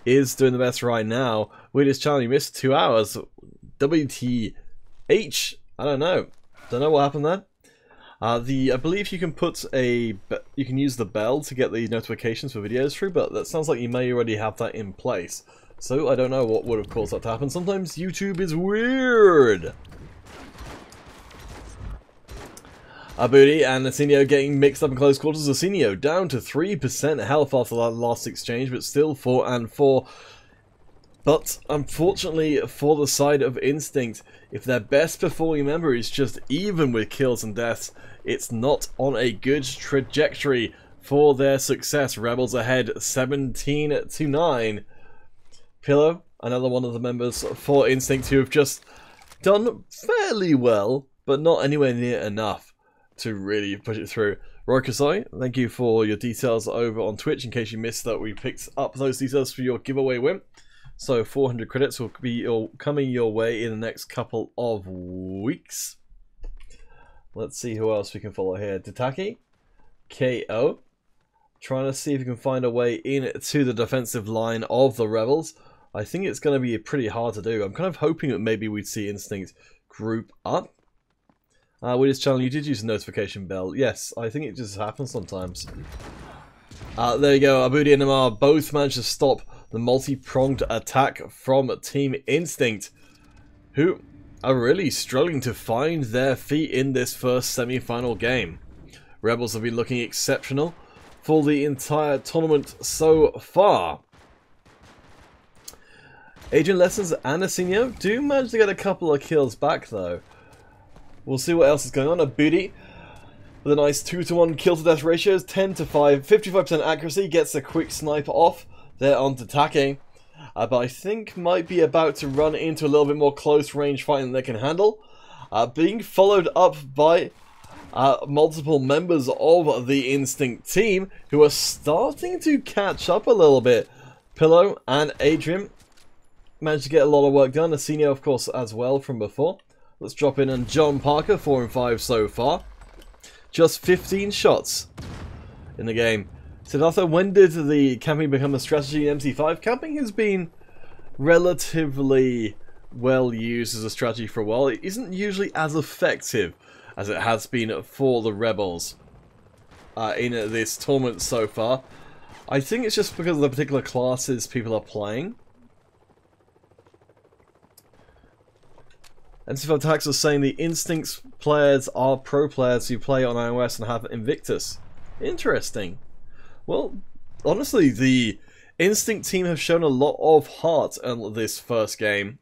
is doing the best right now. Weirdest challenge, missed 2 hours. WTH, I don't know what happened there. I believe you can you can use the bell to get the notifications for videos through, but that sounds like you may already have that in place. So I don't know what would have caused that to happen. Sometimes YouTube is weird. Abudi and Asenio getting mixed up in close quarters. Asenio down to 3% health after that last exchange, but still 4 and 4. But unfortunately for the side of Instinct, if their best performing member is just even with kills and deaths, it's not on a good trajectory for their success. Rebels ahead 17-9. Pillow, another one of the members for Instinct who have just done fairly well, but not anywhere near enough to really push it through. Rokasoi, thank you for your details over on Twitch. In case you missed that, we picked up those details for your giveaway win. So 400 credits will be coming your way in the next couple of weeks. Let's see who else we can follow here. Tataki, KO, trying to see if we can find a way into the defensive line of the Rebels. I think it's going to be pretty hard to do. I'm kind of hoping that maybe we'd see Instinct group up. With this channel, you did use a notification bell. Yes, I think it just happens sometimes. There you go. Abudi and Amar both managed to stop the multi-pronged attack from Team Instinct, who are really struggling to find their feet in this first semi-final game. Rebels have been looking exceptional for the entire tournament so far. Adrian Lessons and Asenio do manage to get a couple of kills back though. We'll see what else is going on. Abudi with a nice 2-to-1 kill to death ratios, 10-5, 55% accuracy, gets a quick snipe off there on Tataki. But I think might be about to run into a little bit more close range fighting than they can handle. Being followed up by multiple members of the Instinct team who are starting to catch up a little bit. Pillow and Adrian managed to get a lot of work done. Asenio, of course, as well from before. Let's drop in on John Parker, 4 and 5 so far. Just 15 shots in the game. Siddhartha, when did the camping become a strategy in MC5? Camping has been relatively well used as a strategy for a while. It isn't usually as effective as it has been for the Rebels in this tournament so far. I think it's just because of the particular classes people are playing. MC5 Tax was saying the Instinct's players are pro players who play on iOS and have Invictus. Interesting. Well, honestly, the Instinct team have shown a lot of heart in this first game.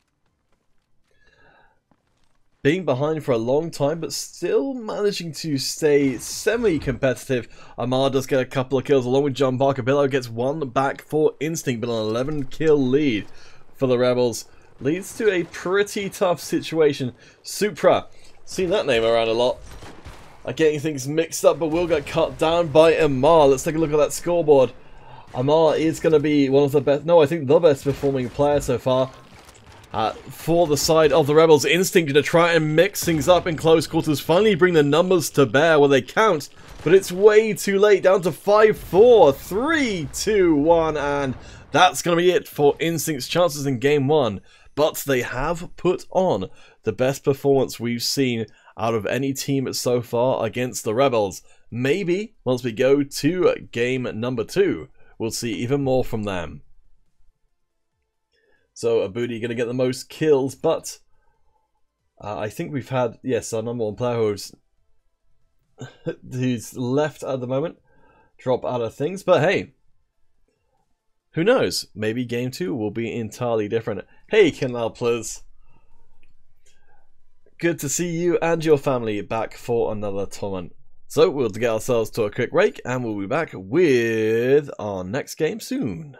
Being behind for a long time, but still managing to stay semi-competitive. Amar does get a couple of kills along with John Barker. Billow gets one back for Instinct, but an 11-kill lead for the Rebels leads to a pretty tough situation. Supra, seen that name around a lot. Are getting things mixed up, but will get cut down by Amar. Let's take a look at that scoreboard. Amar is going to be one of the best, no, I think the best performing player so far. For the side of the Rebels, Instinct to try and mix things up in close quarters, finally bring the numbers to bear where they count, but it's way too late, down to 5-4, 3, 2, 1, and that's going to be it for Instinct's chances in Game 1. But they have put on the best performance we've seen out of any team so far against the Rebels. Maybe, once we go to Game number 2, we'll see even more from them. So Abudi going to get the most kills, but I think we've had, yes, our number one player who's left at the moment drop out of things. But hey, who knows? Maybe Game 2 will be entirely different. Hey, Canal Plus. Good to see you and your family back for another tournament. So we'll get ourselves to a quick break and we'll be back with our next game soon.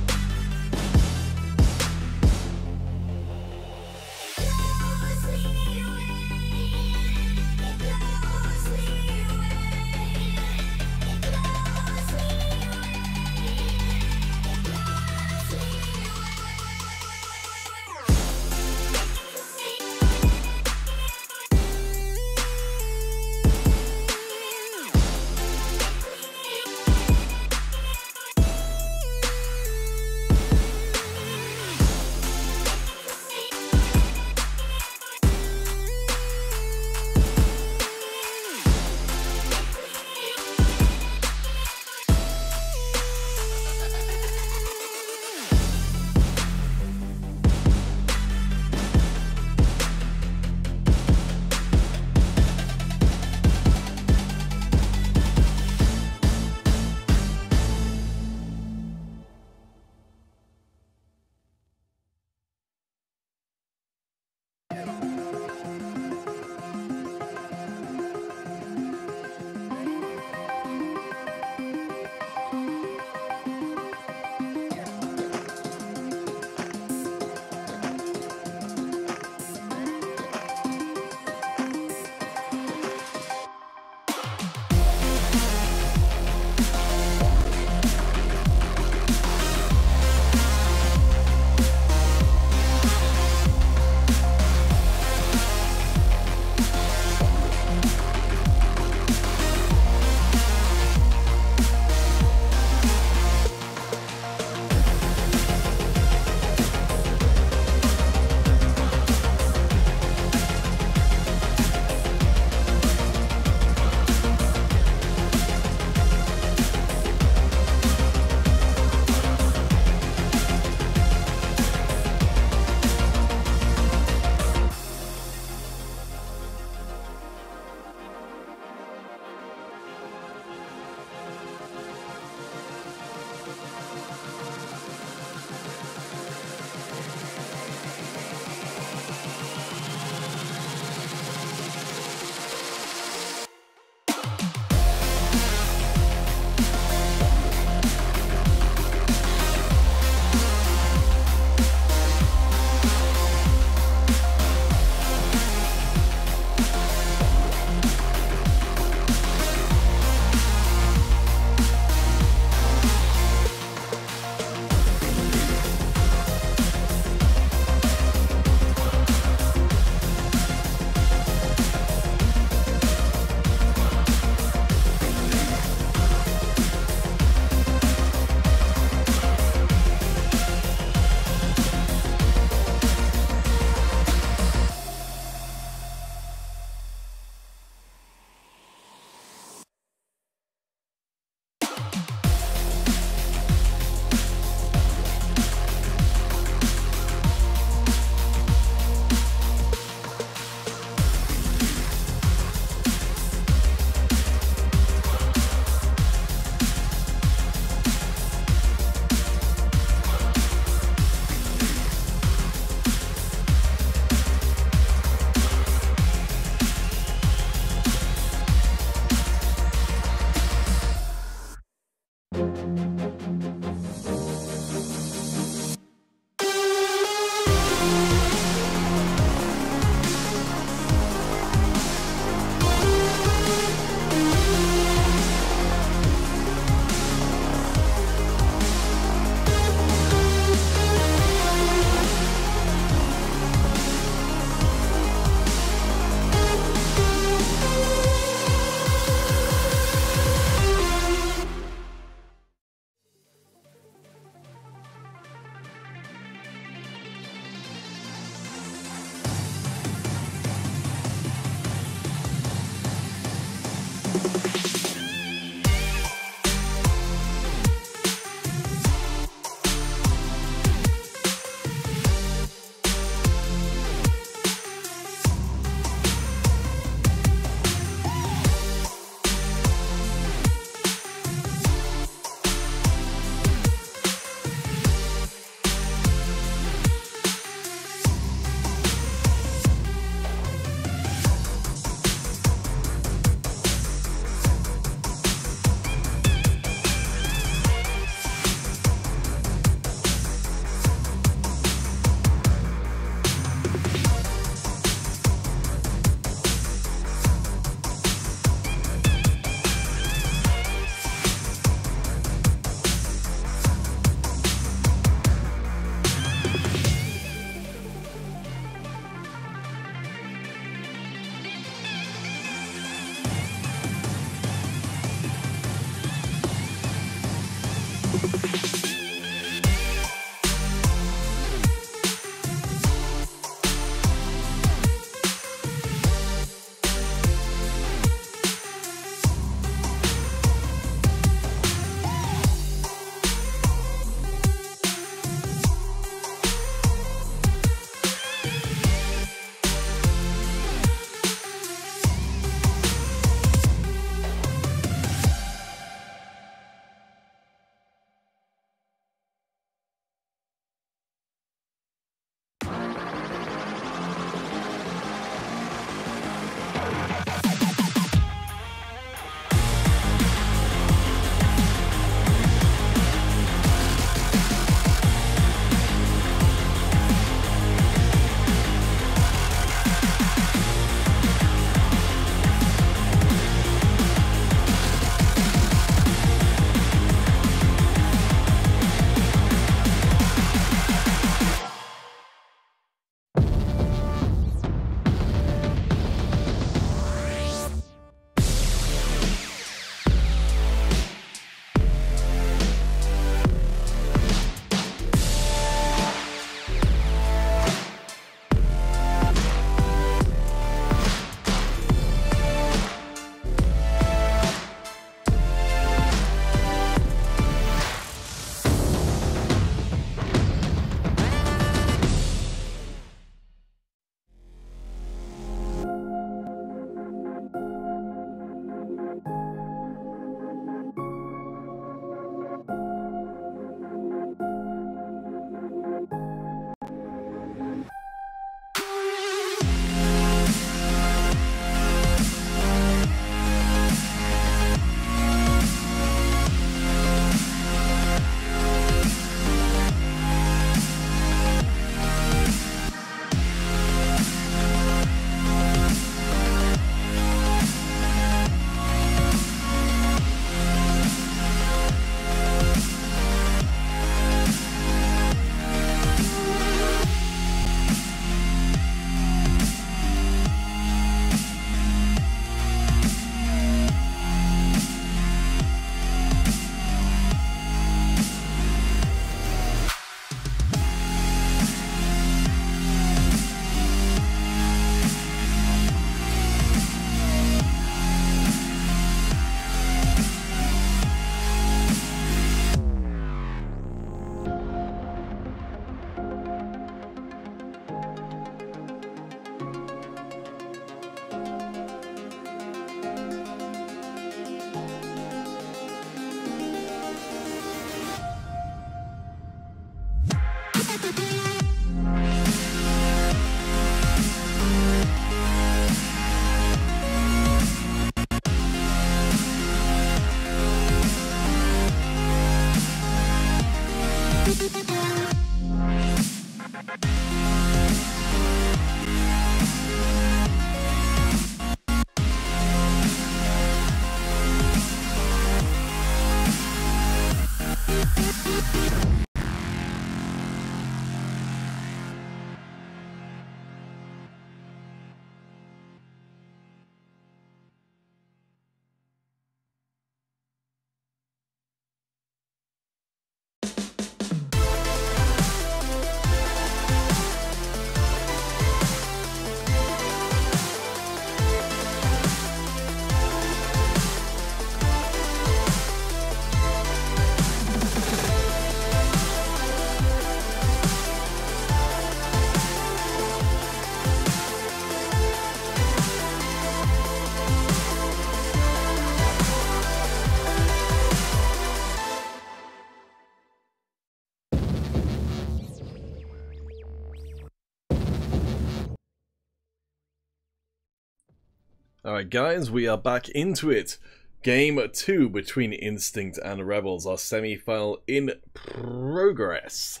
Alright guys, we are back into it. Game 2 between Instinct and Rebels, our semi-final in progress.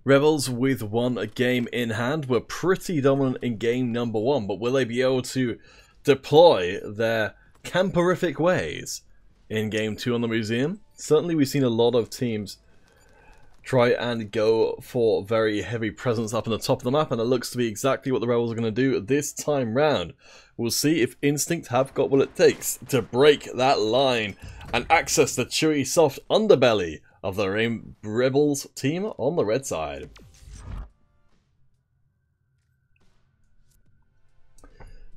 Rebels, with one game in hand, were pretty dominant in game number 1, but will they be able to deploy their camperific ways in game 2 on the museum? Certainly we've seen a lot of teams try and go for very heavy presence up on the top of the map, and it looks to be exactly what the Rebels are going to do this time round. We'll see if Instinct have got what it takes to break that line and access the chewy, soft underbelly of the Rebels team on the red side.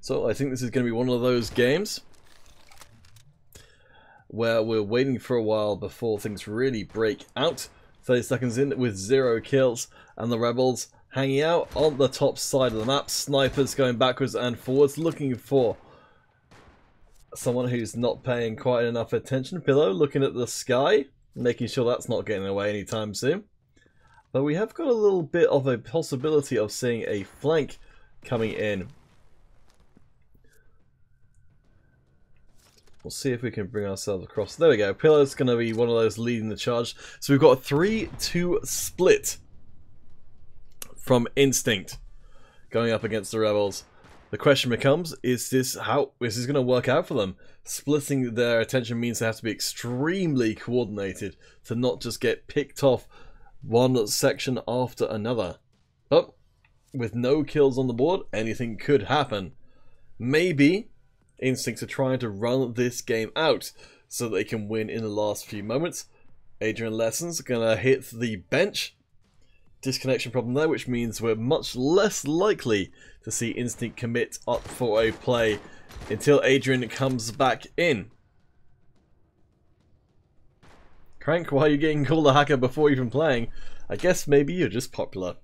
So I think this is going to be one of those games where we're waiting for a while before things really break out. 30 seconds in with 0 kills, and the Rebels hanging out on the top side of the map. Snipers going backwards and forwards, looking for someone who's not paying quite enough attention. Pillow looking at the sky, making sure that's not getting away anytime soon. But we have got a little bit of a possibility of seeing a flank coming in. We'll see if we can bring ourselves across. There we go. Pillow's going to be one of those leading the charge. So we've got a 3-2 split from Instinct going up against the Rebels. The question becomes, is this going to work out for them? Splitting their attention means they have to be extremely coordinated to not just get picked off one section after another. But with no kills on the board, anything could happen. Maybe Instinct are trying to run this game out so they can win in the last few moments. Adrian Lessons gonna hit the bench. Disconnection problem there, which means we're much less likely to see Instinct commit up for a play until Adrian comes back in. Crank, why are you getting called a hacker before even playing? I guess maybe you're just popular.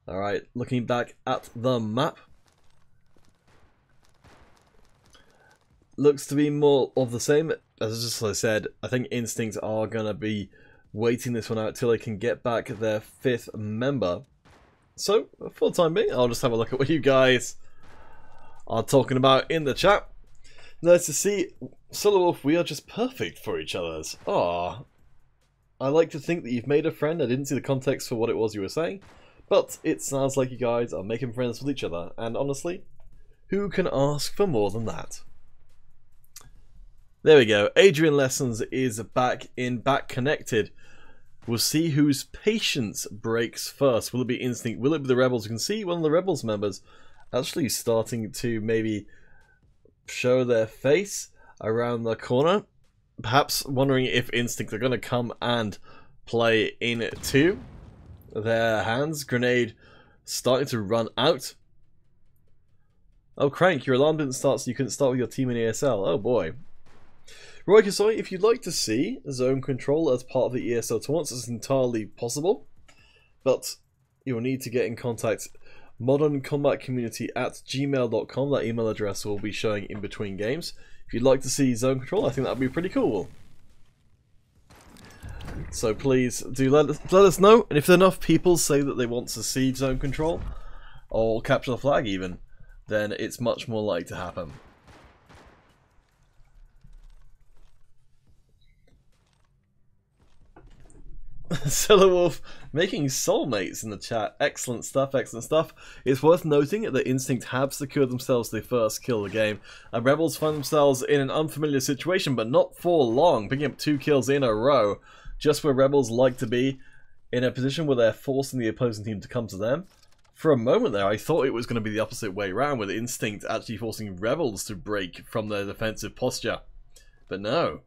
Alright, looking back at the map. Looks to be more of the same. As I said, I think Instinct are going to be waiting this one out till they can get back their 5th member. So, for the time being, I'll just have a look at what you guys are talking about in the chat. Nice to see. Solo Wolf, we are just perfect for each other's. Ah, I like to think that you've made a friend. I didn't see the context for what it was you were saying, but it sounds like you guys are making friends with each other. And honestly, who can ask for more than that? There we go. Adrian Lessons is back connected. We'll see whose patience breaks first. Will it be Instinct? Will it be the Rebels? You can see one of the Rebels members actually starting to maybe show their face around the corner. Perhaps wondering if Instinct are going to come and play into their hands. Grenade starting to run out. Oh, Crank, your alarm didn't start, so you couldn't start with your team in ESL. Oh boy. Roy Kasoi, if you'd like to see zone control as part of the ESL tournaments, it's entirely possible, but you'll need to get in contact moderncombatcommunity@gmail.com. That email address will be showing in between games. If you'd like to see zone control, I think that would be pretty cool. So please do let us know, and if enough people say that they want to see zone control, or capture the flag even, then it's much more likely to happen. Solo Wolf making soulmates in the chat. Excellent stuff, excellent stuff. It's worth noting that Instinct have secured themselves the first kill of the game, and Rebels find themselves in an unfamiliar situation, but not for long, picking up 2 kills in a row, just where Rebels like to be, in a position where they're forcing the opposing team to come to them. For a moment there, I thought it was going to be the opposite way around, with Instinct actually forcing Rebels to break from their defensive posture. But no.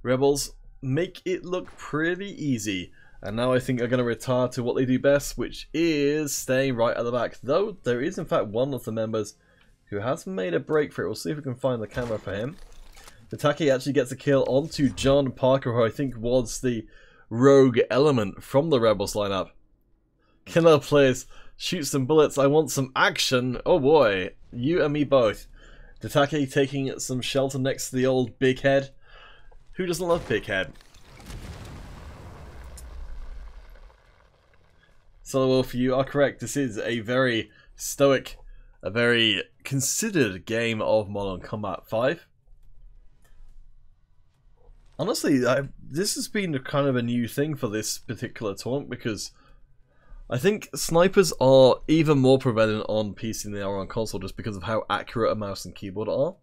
Rebels make it look pretty easy, and now I think they're going to retire to what they do best, which is staying right at the back. Though there is in fact one of the members who has made a break for it. We'll see if we can find the camera for him. Taki actually gets a kill onto John Parker, who I think was the rogue element from the Rebels lineup. Killer players, shoot some bullets, I want some action. Oh boy, you and me both. Taki taking some shelter next to the old big head. Who doesn't love Big Head? Solo Wolf, you are correct. This is a very stoic, a very considered game of Modern Combat 5. Honestly, this has been kind of a new thing for this particular tournament, because I think snipers are even more prevalent on PC than they are on console, just because of how accurate a mouse and keyboard are.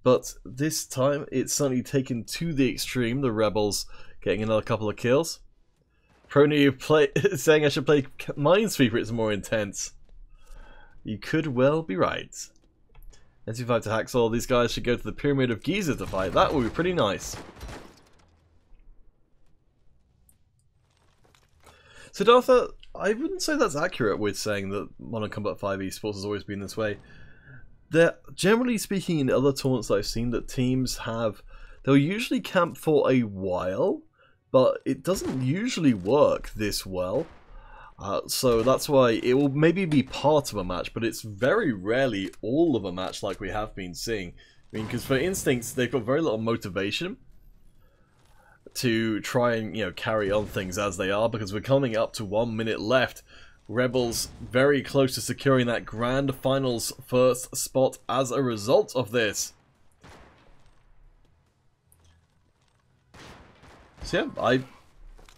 But this time, it's certainly taken to the extreme. The Rebels getting another couple of kills. Prony saying I should play Minesweeper, it's more intense. You could well be right. MC5 to Hacksaw, these guys should go to the Pyramid of Giza to fight. That would be pretty nice. Siddhartha, I wouldn't say that's accurate with saying that Modern Combat 5 esports has always been this way. Generally speaking, in other tournaments I've seen, that teams they'll usually camp for a while, but it doesn't usually work this well. So that's why it will maybe be part of a match, but it's very rarely all of a match like we have been seeing. I mean, because for Instincts, they've got very little motivation to try and, you know, carry on things as they are, because we're coming up to 1 minute left. Rebels very close to securing that grand finals first spot as a result of this. So yeah,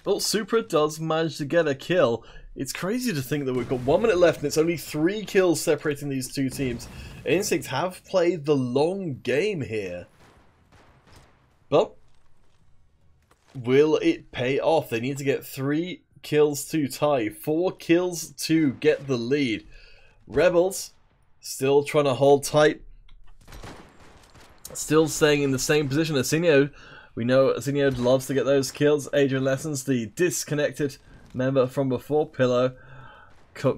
well, Supra does manage to get a kill. It's crazy to think that we've got 1 minute left and it's only 3 kills separating these two teams. Instinct have played the long game here. But will it pay off? They need to get 3 kills to tie, 4 kills to get the lead. Rebels still trying to hold tight. Still staying in the same position. Asinio, we know Asinio loves to get those kills. Adrian Lessons, the disconnected member from before, Pillow,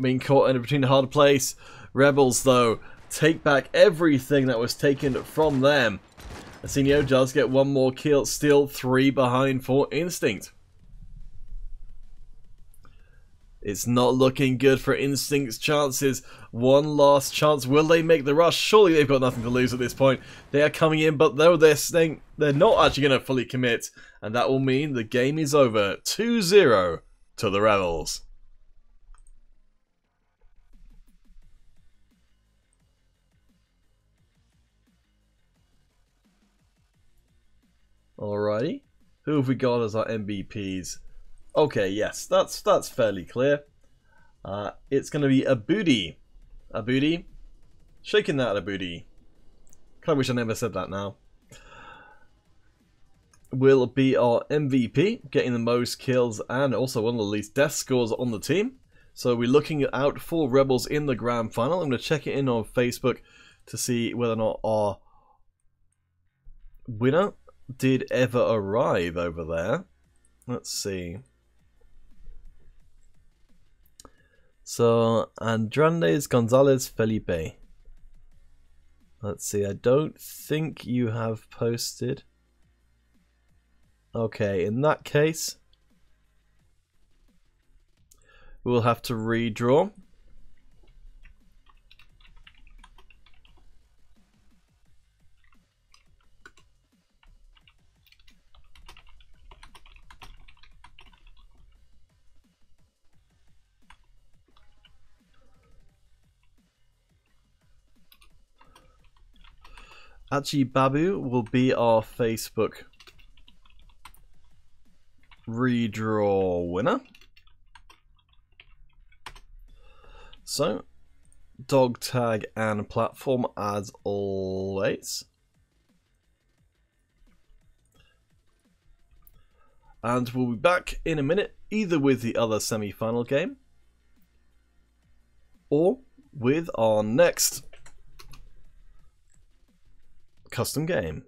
being caught in between a hard place. Rebels, though, take back everything that was taken from them. Asinio does get 1 more kill, still 3 behind for Instinct. It's not looking good for Instinct's chances. 1 last chance. Will they make the rush? Surely they've got nothing to lose at this point. They are coming in, but though they're staying, they're not actually going to fully commit. And that will mean the game is over. 2-0 to the Rebels. Alrighty. Who have we got as our MVPs? Okay, yes, that's fairly clear. It's going to be Abudi. Abudi. Shaking that Abudi. Kind of wish I never said that now. Will be our MVP, getting the most kills and also one of the least death scores on the team. So we're looking out for Rebels in the grand final. I'm going to check it in on Facebook to see whether or not our winner did ever arrive over there. Let's see. So, Andrandes Gonzalez Felipe. Let's see, I don't think you have posted. Okay, in that case, we'll have to redraw. Achi Babu will be our Facebook redraw winner. So, dog tag and platform as always. And we'll be back in a minute, either with the other semi-final game or with our next custom game.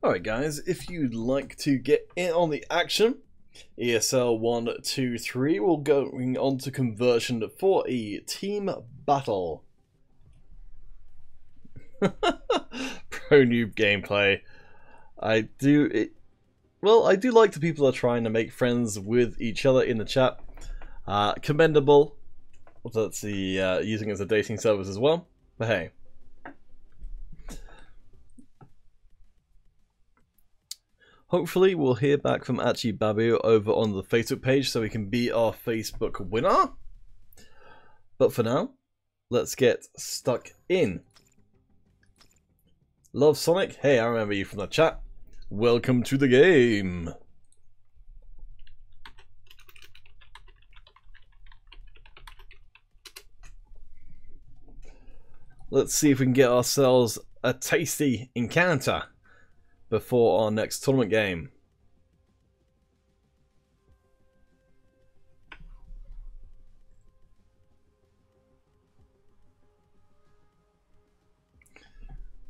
Alright guys, if you'd like to get in on the action, ESL 1, 2, 3 will going on to conversion for a team battle. Pro noob gameplay. I do like the people that are trying to make friends with each other in the chat. Commendable. That's the using it as a dating service as well. But hey. Hopefully we'll hear back from Achi Babu over on the Facebook page so we can be our Facebook winner. But for now, let's get stuck in. Love Sonic? Hey, I remember you from the chat. Welcome to the game. Let's see if we can get ourselves a tasty encounter before our next tournament game.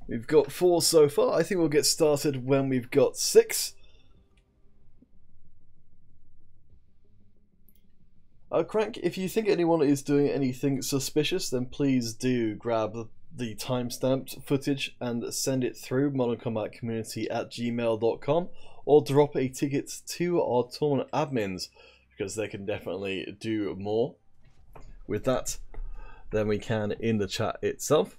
We've got 4 so far. I think we'll get started when we've got 6. Crank, if you think anyone is doing anything suspicious, then please do grab the timestamped footage and send it through modernkombatcommunity@gmail.com or drop a ticket to our tournament admins, because they can definitely do more with that than we can in the chat itself.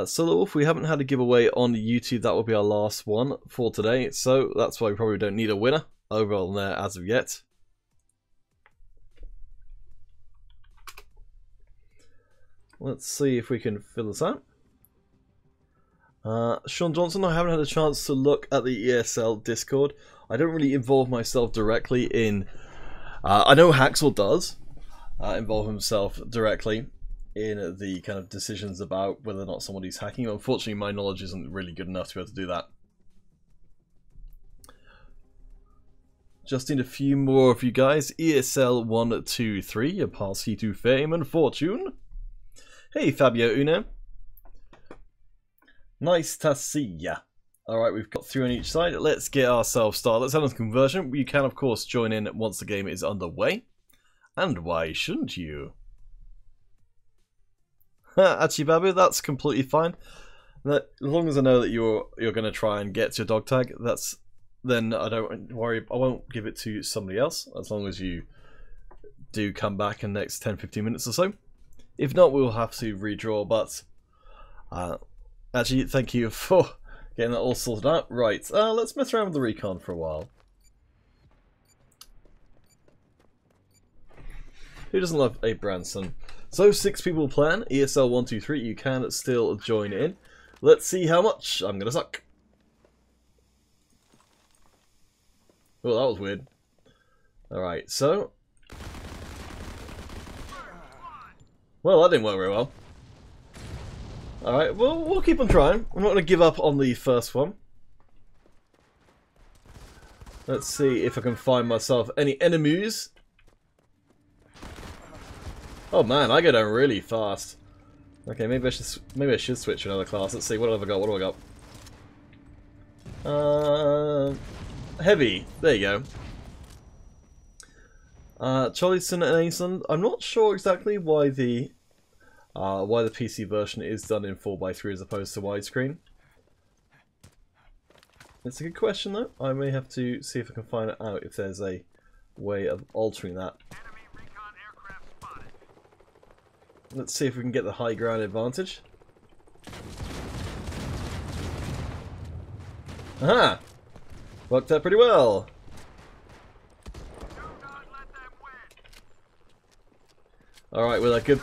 Solo Wolf, we haven't had a giveaway on YouTube. That will be our last one for today, so that's why we probably don't need a winner over on there as of yet. Let's see if we can fill this out. Sean Johnson, I haven't had a chance to look at the ESL Discord. I don't really involve myself directly in... I know Haxel does involve himself directly in the kind of decisions about whether or not somebody's hacking. Unfortunately, my knowledge isn't really good enough to be able to do that. Just need a few more of you guys. ESL 1, 2, 3, a pass to fame and fortune. Hey Fabio Uno. Nice to see ya. Alright, we've got 3 on each side. Let's get ourselves started. Let's have a conversion. You can of course join in once the game is underway. And why shouldn't you? Achibabu, that's completely fine. As long as I know that you're going to try and get to your dog tag, then I don't worry. I won't give it to somebody else as long as you do come back in the next 10-15 minutes or so. If not, we'll have to redraw, but actually, thank you for getting that all sorted out. Right, let's mess around with the recon for a while. Who doesn't love a Branson? So, 6 people playing, ESL 1, 2, 3, you can still join in. Let's see how much I'm going to suck. Oh, that was weird. Alright, so... Well, that didn't work very well. Alright, well, we'll keep on trying. I'm not going to give up on the first one. Let's see if I can find myself any enemies. Oh man, I go down really fast. Okay, maybe I should switch to another class. Let's see, what have I got? What do I got? Heavy. There you go. Charleston and Ainsland. I'm not sure exactly why the PC version is done in 4:3 as opposed to widescreen. It's a good question though. I may have to see if I can find out if there's a way of altering that. Let's see if we can get the high ground advantage. Aha! Worked out pretty well. Alright, well, that good.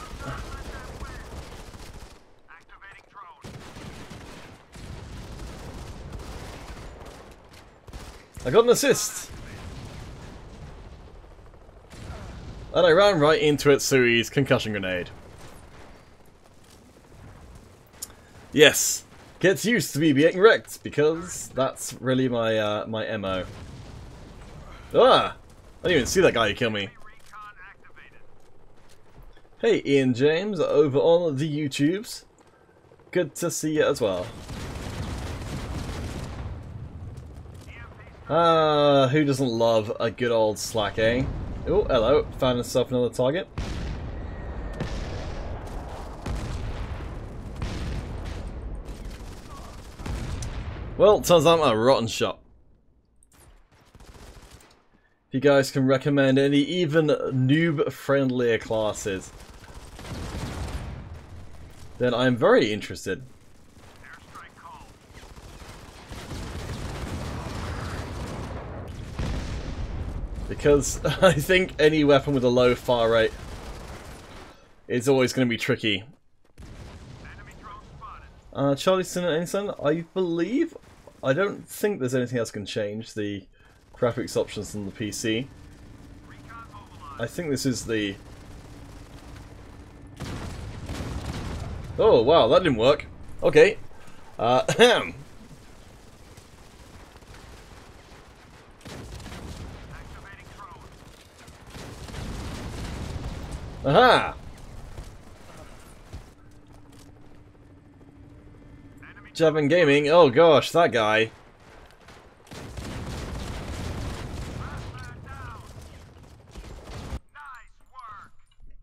I got an assist! And I ran right into it, Sui's concussion grenade. Yes, gets used to me being wrecked, because that's really my my MO. Ah! I didn't even see that guy kill me. Hey Ian James, over on the YouTubes. Good to see you as well. Who doesn't love a good old slack, eh? Oh, hello. Found himself another target. Well, turns out I'm a rotten shot. If you guys can recommend any even noob-friendlier classes, then I'm very interested. Because I think any weapon with a low fire rate is always going to be tricky. Charlie Sinison, I believe, I don't think there's anything else can change the graphics options on the PC. I think this is the... Oh wow, that didn't work. Okay. Ahem. Aha! Javin Gaming, oh gosh, that guy.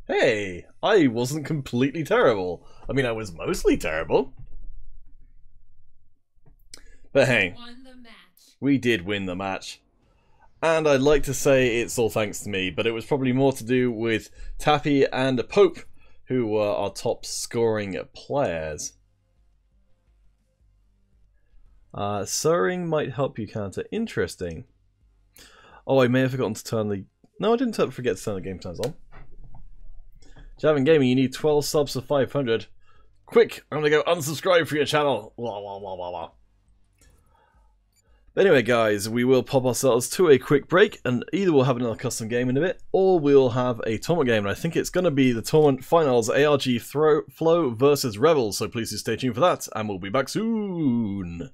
Hey, I wasn't completely terrible. I mean, I was mostly terrible. But hey, we did win the match. And I'd like to say it's all thanks to me, but it was probably more to do with Tappy and Pope, who were our top scoring players. Sirring might help you counter. Interesting. Oh, I may have forgotten to turn the... No, I didn't forget to turn the game times on. Javin Gaming, you need 12 subs for 500. Quick, I'm gonna go unsubscribe for your channel. Blah, blah, blah, blah, blah. But anyway, guys, we will pop ourselves to a quick break, and either we'll have another custom game in a bit, or we'll have a tournament game, and I think it's going to be the tournament finals, ARG Flow versus Rebels, so please do stay tuned for that, and we'll be back soon.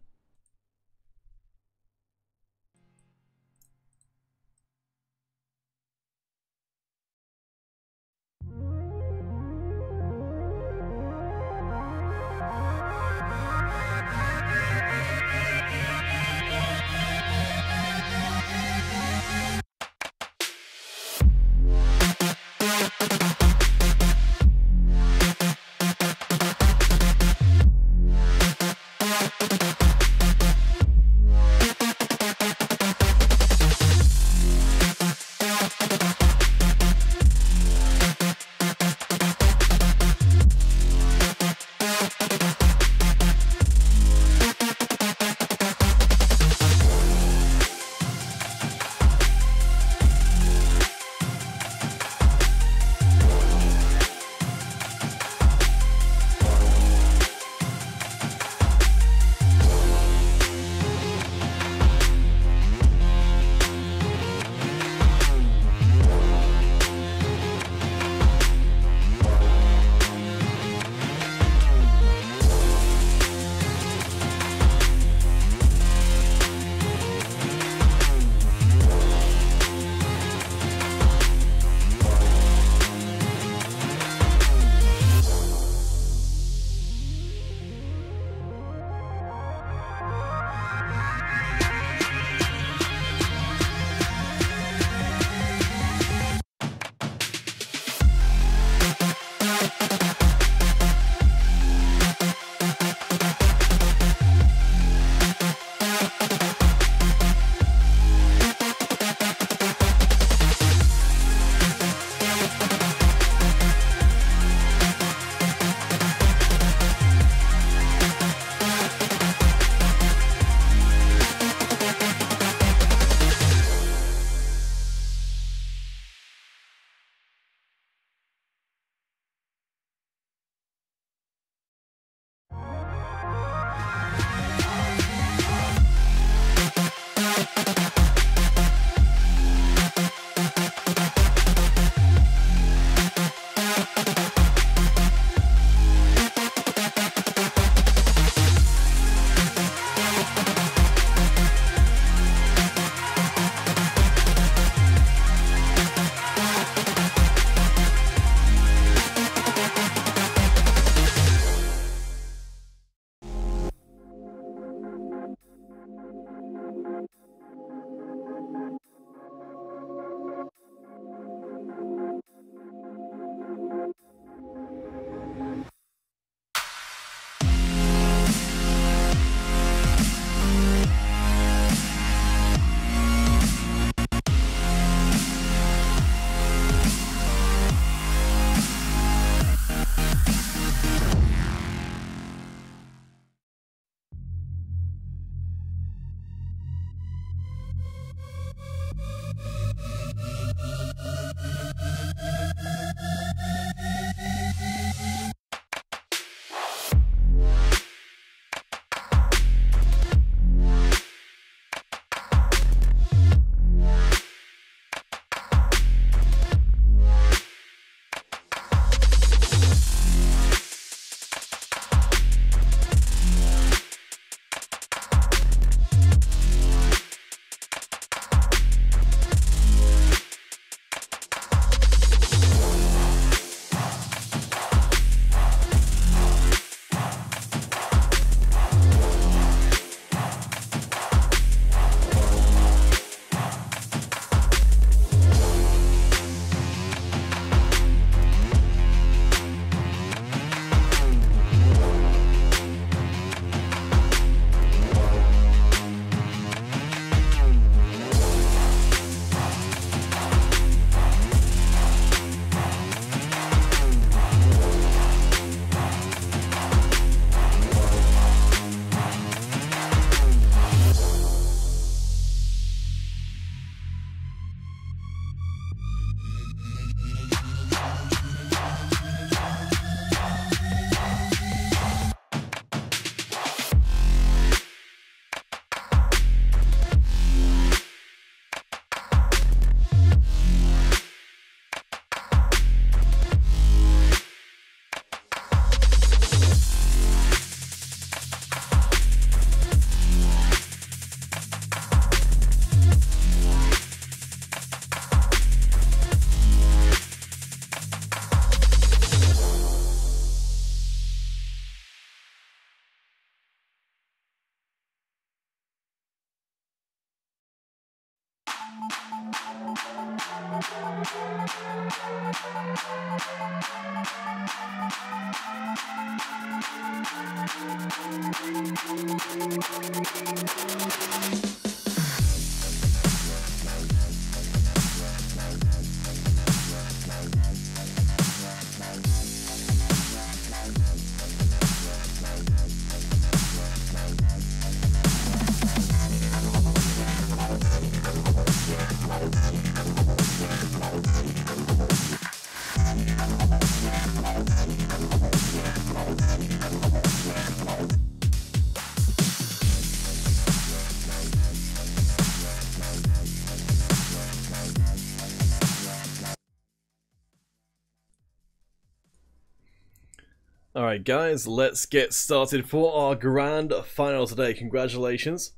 Alright guys, let's get started for our grand final today. Congratulations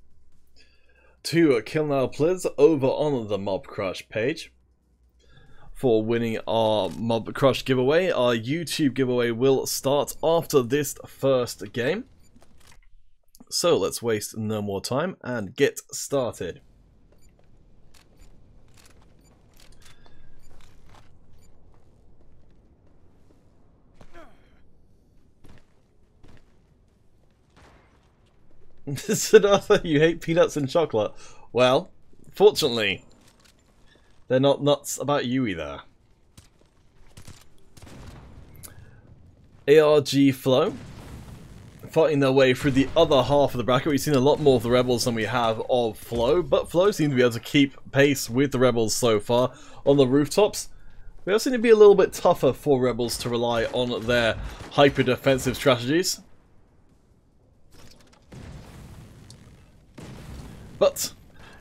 to Kill Now Pliz over on the Mob Crush page for winning our Mob Crush giveaway. Our YouTube giveaway will start after this first game. So let's waste no more time and get started. Siddhartha, you hate peanuts and chocolate. Well, fortunately, they're not nuts about you either. ARG Flow fighting their way through the other half of the bracket. We've seen a lot more of the Rebels than we have of Flow, but Flow seem to be able to keep pace with the Rebels so far on the rooftops. We also seem to be a little bit tougher for Rebels to rely on their hyper-defensive strategies. But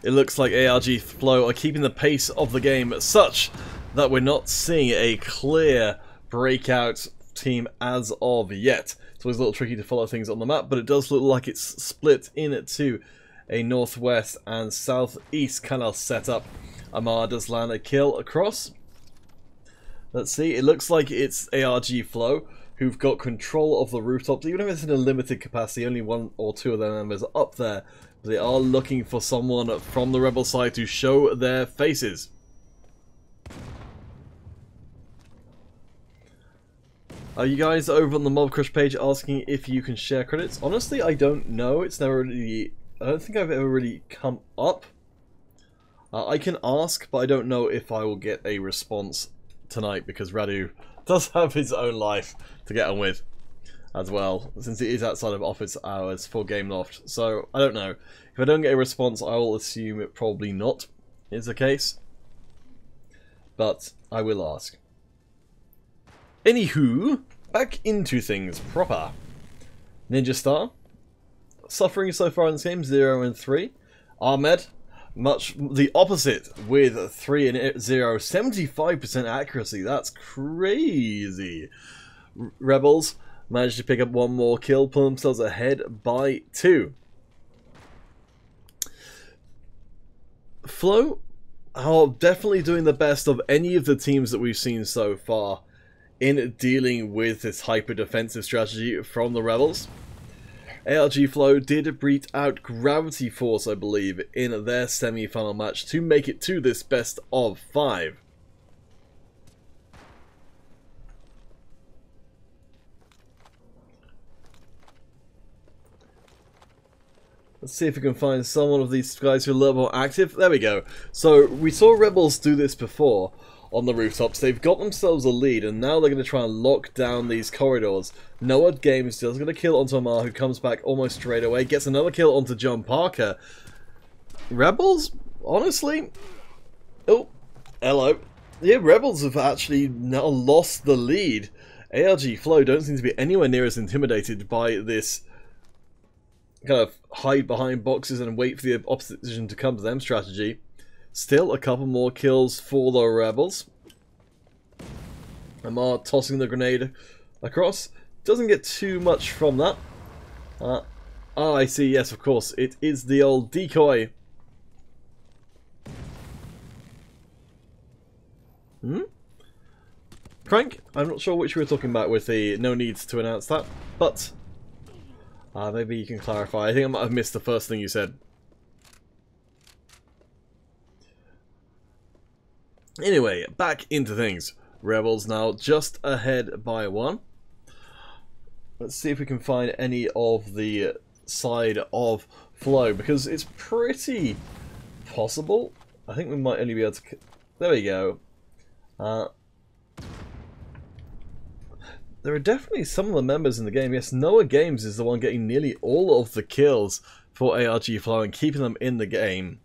it looks like ARG Flow are keeping the pace of the game such that we're not seeing a clear breakout team as of yet. It's always a little tricky to follow things on the map, but it does look like it's split into a northwest and southeast kind of setup. Amar does land a kill across. Let's see, it looks like it's ARG Flow who've got control of the rooftops, even if it's in a limited capacity, only one or two of their members are up there. They are looking for someone from the Rebel side to show their faces. Are you guys over on the Mob Crush page asking if you can share credits? Honestly, I don't know. It's never really... I don't think I've ever really come up. I can ask, but I don't know if I will get a response tonight because Radu does have his own life to get on with as well, since it is outside of office hours for Gameloft. So, I don't know. If I don't get a response, I will assume it probably not is the case. But I will ask. Anywho, back into things proper. Ninja Star, suffering so far in this game, 0 and 3. Ahmed, much the opposite with 3 and 0, 75% accuracy. That's crazy. Rebels managed to pick up one more kill, pull themselves ahead by 2. Flow are definitely doing the best of any of the teams that we've seen so far in dealing with this hyper-defensive strategy from the Rebels. ARG Flow did beat out Gravity Force, I believe, in their semi-final match to make it to this best of 5. Let's see if we can find someone of these guys who are a little more active. There we go. So, we saw Rebels do this before on the rooftops. They've got themselves a lead, and now they're going to try and lock down these corridors. Noah Games does get a kill onto Amar, who comes back almost straight away. Gets another kill onto John Parker. Rebels, honestly... Oh, hello. Yeah, Rebels have actually now lost the lead. ARG Flow don't seem to be anywhere near as intimidated by this kind of hide behind boxes and wait for the opposition to come to them strategy. Still a couple more kills for the Rebels. Amar tossing the grenade across. Doesn't get too much from that. Oh, I see. Yes, of course. It is the old decoy. Frank? I'm not sure which we were talking about with the no need to announce that, but maybe you can clarify. I think I might have missed the first thing you said. Anyway, back into things. Rebels now just ahead by 1. Let's see if we can find any of the side of Flow, because it's pretty possible. I think we might only be able to... There we go. There are definitely some of the members in the game. Yes, Noah Games is the one getting nearly all of the kills for ARG Flow and keeping them in the game.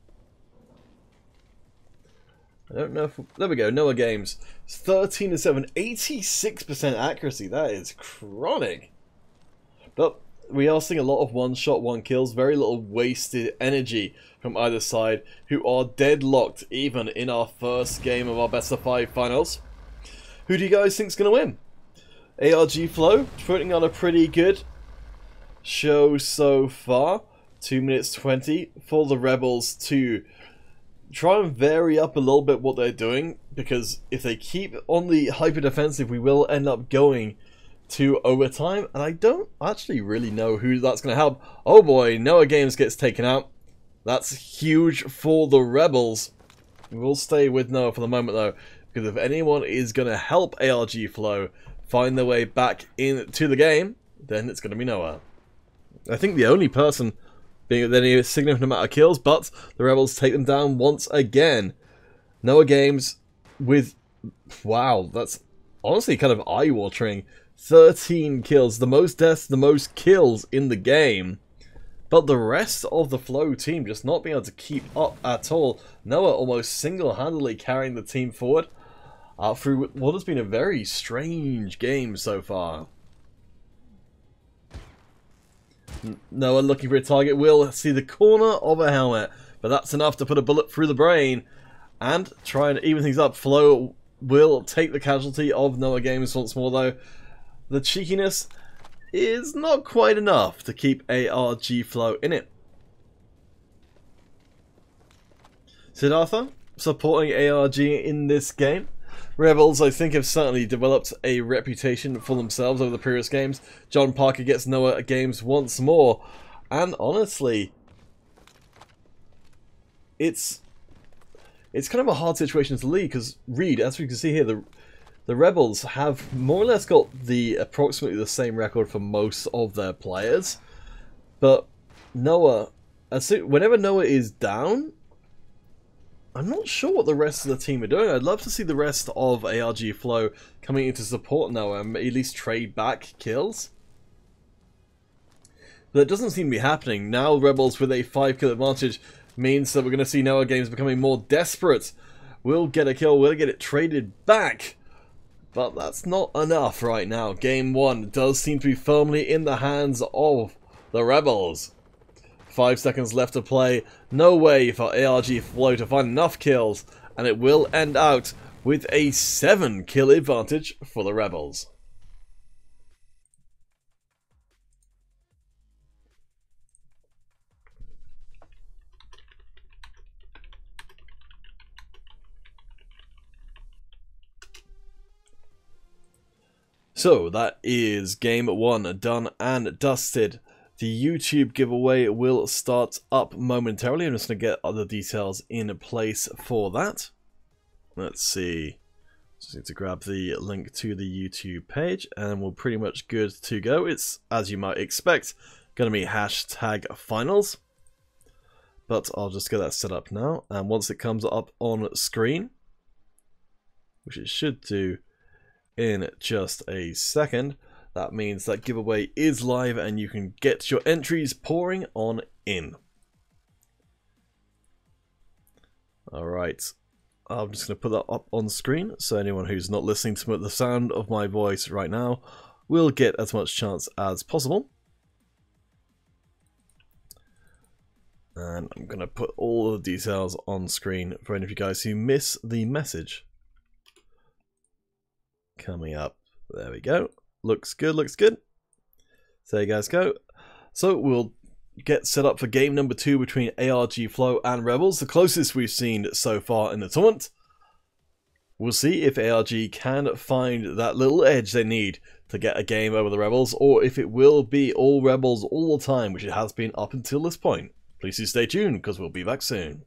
I don't know if... There we go, Noah Games. 13-7, 86% accuracy. That is chronic. But we are seeing a lot of one-shot, one-kills. Very little wasted energy from either side, who are deadlocked even in our first game of our best of 5 finals. Who do you guys think is going to win? ARG Flow putting on a pretty good show so far. 2 minutes 20 for the Rebels to try and vary up a little bit what they're doing, because if they keep on the hyper defensive, we will end up going to overtime, and I don't actually really know who that's going to help. Oh boy, Noah Games gets taken out. That's huge for the Rebels. We'll stay with Noah for the moment though, because if anyone is going to help ARG Flow find their way back into the game, then it's going to be Noah. I think the only person being with any significant amount of kills, but the Rebels take them down once again. Noah Games with, wow, that's honestly kind of eye-watering. 13 kills, the most deaths, the most kills in the game. But the rest of the Flow team just not being able to keep up at all. Noah almost single-handedly carrying the team forward through what has been a very strange game so far. Noah looking for a target, will see the corner of a helmet, but that's enough to put a bullet through the brain and try and even things up. Flow will take the casualty of Noah Games once more though. The cheekiness is not quite enough to keep ARG Flow in it. Siddhartha supporting ARG in this game. Rebels, I think, have certainly developed a reputation for themselves over the previous games. John Parker gets Noah Games once more, and honestly, it's kind of a hard situation to lead, because Reed, as we can see here, the Rebels have more or less got approximately the same record for most of their players, but Noah, whenever Noah is down, I'm not sure what the rest of the team are doing. I'd love to see the rest of ARG Flow coming in to support Noah and at least trade back kills. But it doesn't seem to be happening. Now Rebels with a 5-kill advantage means that we're going to see Noah Games becoming more desperate. We'll get a kill, we'll get it traded back. But that's not enough right now. Game 1 does seem to be firmly in the hands of the Rebels. 5 seconds left to play. No way for ARG Flow to find enough kills, and it will end out with a 7-kill advantage for the Rebels. So that is game 1 done and dusted. The YouTube giveaway will start up momentarily. I'm just going to get other details in place for that. Let's see. Just need to grab the link to the YouTube page and we're pretty much good to go. It's, as you might expect, going to be hashtag finals. But I'll just get that set up now. And once it comes up on screen, which it should do in just a second, that means that giveaway is live and you can get your entries pouring on in. Alright, I'm just going to put that up on screen so anyone who's not listening to the sound of my voice right now will get as much chance as possible. And I'm going to put all the details on screen for any of you guys who miss the message. Coming up, there we go. Looks good, looks good. So there you guys go. So we'll get set up for game number 2 between ARG Flow and Rebels, the closest we've seen so far in the tournament. We'll see if ARG can find that little edge they need to get a game over the Rebels, or if it will be all Rebels all the time, which it has been up until this point. Please do stay tuned, because we'll be back soon.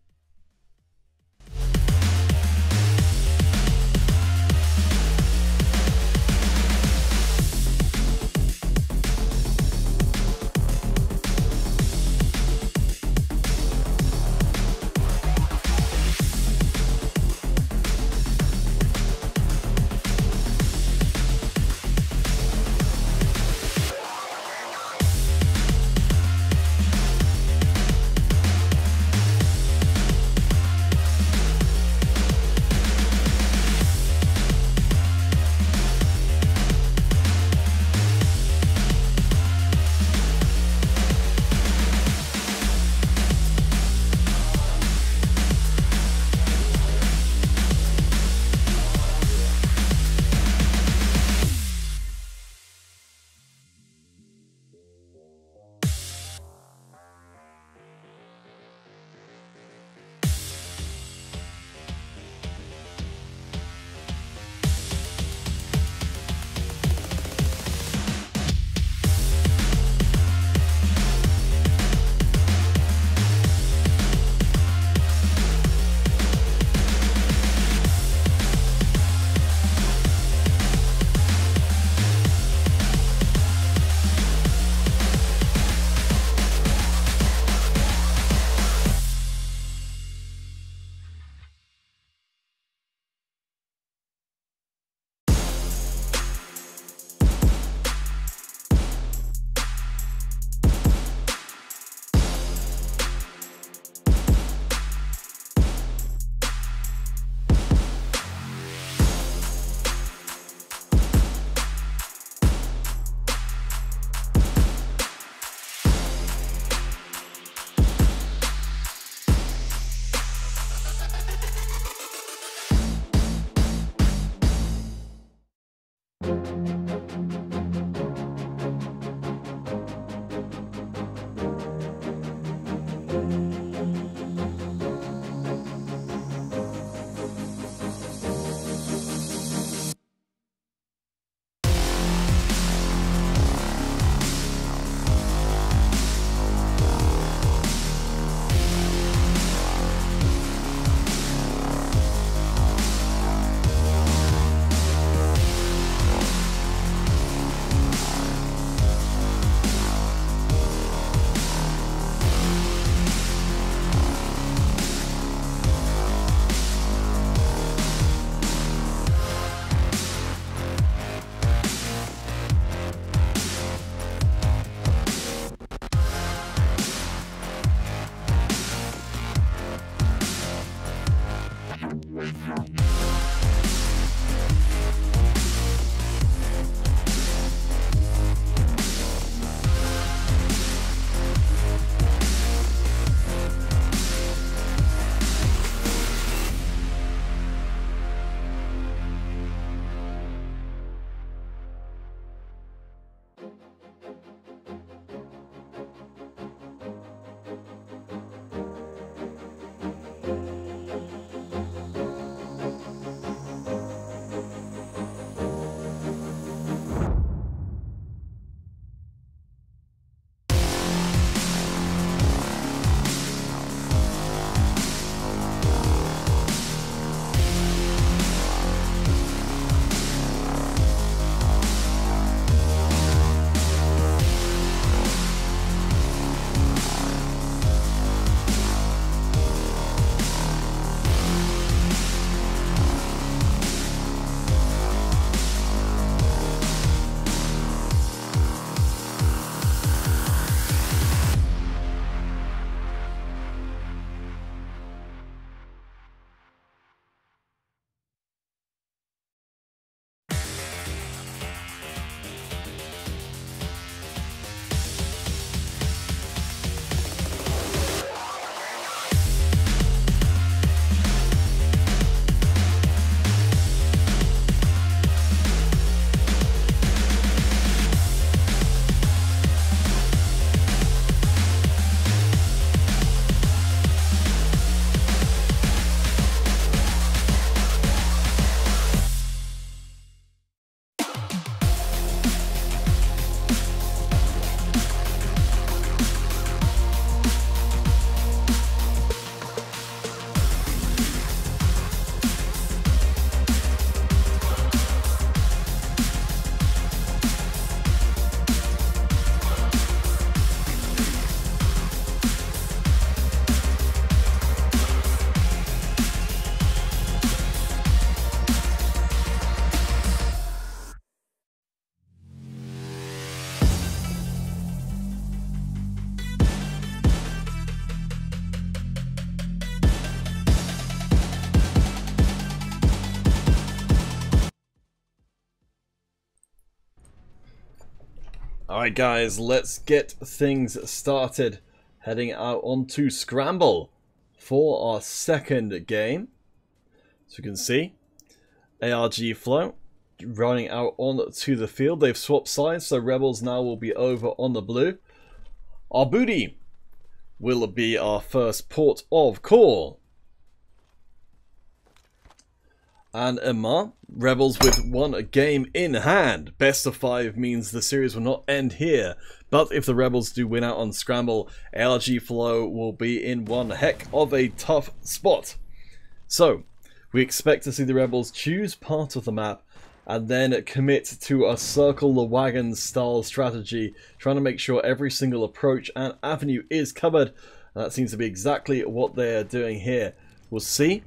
Alright guys, let's get things started. Heading out onto Scramble for our second game. So you can see, ARG Flow running out onto the field. They've swapped sides, so Rebels now will be over on the blue. Our booty will be our first port of call. And Emma, Rebels with one game in hand. Best of 5 means the series will not end here. But if the Rebels do win out on Scramble, ARG Flow will be in one heck of a tough spot. So, we expect to see the Rebels choose part of the map and then commit to a circle the wagons style strategy, trying to make sure every single approach and avenue is covered. And that seems to be exactly what they are doing here. We'll see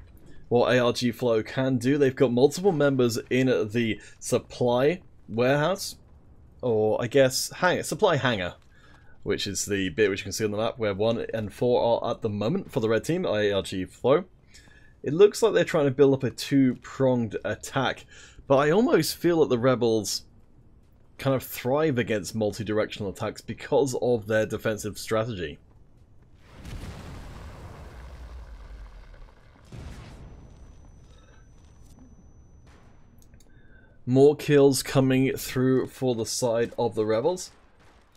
what ARG Flow can do. They've got multiple members in the supply warehouse, or I guess supply hangar, which is the bit which you can see on the map where 1 and 4 are at the moment for the red team, ARG Flow. It looks like they're trying to build up a two-pronged attack, but I almost feel that the Rebels kind of thrive against multi-directional attacks because of their defensive strategy. More kills coming through for the side of the Rebels.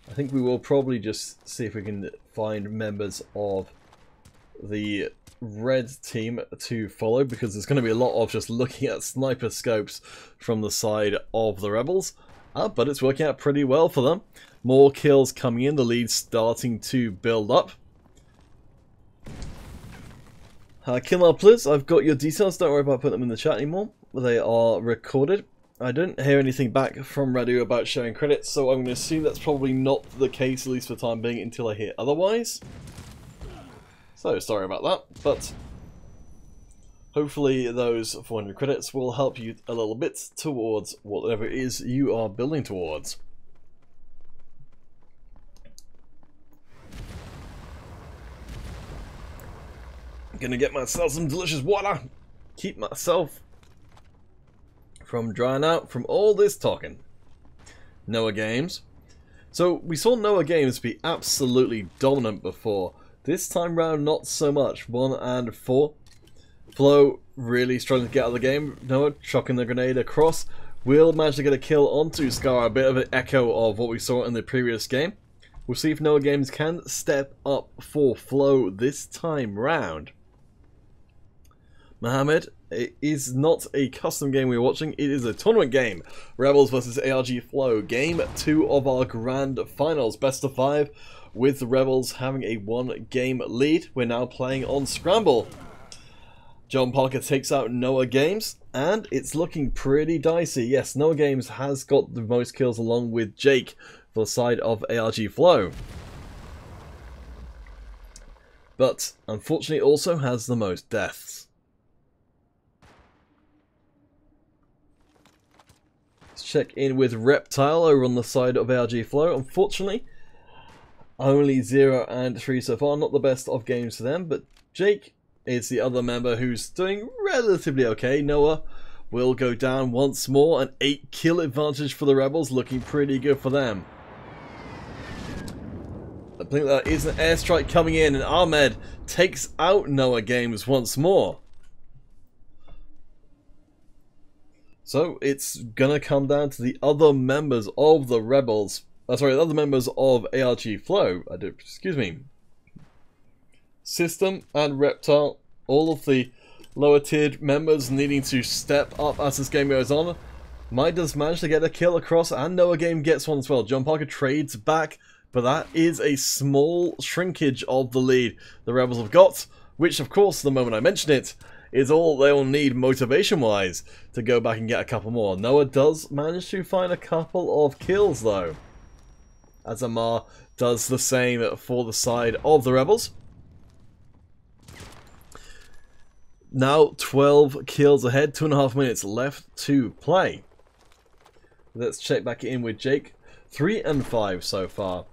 I think we will probably just see if we can find members of the red team to follow, because there's going to be a lot of just looking at sniper scopes from the side of the Rebels. But it's working out pretty well for them. More kills coming in, the lead starting to build up. Kill please, I've got your details, don't worry about putting them in the chat anymore. They are recorded. I don't hear anything back from Radu about sharing credits, so I'm going to assume that's probably not the case, at least for the time being, until I hear otherwise. So, sorry about that, but hopefully those 400 credits will help you a little bit towards whatever it is you are building towards. I'm going to get myself some delicious water, keep myself from drying out from all this talking. Noah Games. So we saw Noah Games be absolutely dominant before. This time round, not so much. 1 and 4. Flow really struggling to get out of the game. Noah chucking the grenade across. Will manage to get a kill onto Scar. A bit of an echo of what we saw in the previous game. We'll see if Noah Games can step up for Flow this time round. Mohammed, it is not a custom game we're watching, it is a tournament game. Rebels versus ARG Flow, game 2 of our grand finals, best of 5, with the Rebels having a 1-game lead. We're now playing on Scramble. John Parker takes out Noah Games, and it's looking pretty dicey. Yes, Noah Games has got the most kills along with Jake for the side of ARG Flow, but unfortunately also has the most deaths. Check in with Reptile over on the side of ARG Flow. Unfortunately, only 0 and 3 so far. Not the best of games for them, but Jake is the other member who's doing relatively okay. Noah will go down once more. An 8-kill advantage for the Rebels, looking pretty good for them. I think that is an airstrike coming in, and Ahmed takes out Noah Games once more. So it's gonna come down to the other members of the Rebels. The other members of ARG Flow. Excuse me. System and Reptile, all of the lower tiered members needing to step up as this game goes on. Might does manage to get a kill across, and Noah Game gets one as well. John Parker trades back, but that is a small shrinkage of the lead the Rebels have got, which of course, the moment I mention it, is all they'll need motivation-wise to go back and get a couple more. Noah does manage to find a couple of kills though, as Amar does the same for the side of the Rebels. Now 12 kills ahead, 2.5 minutes left to play. Let's check back in with Jake. 3 and 5 so far.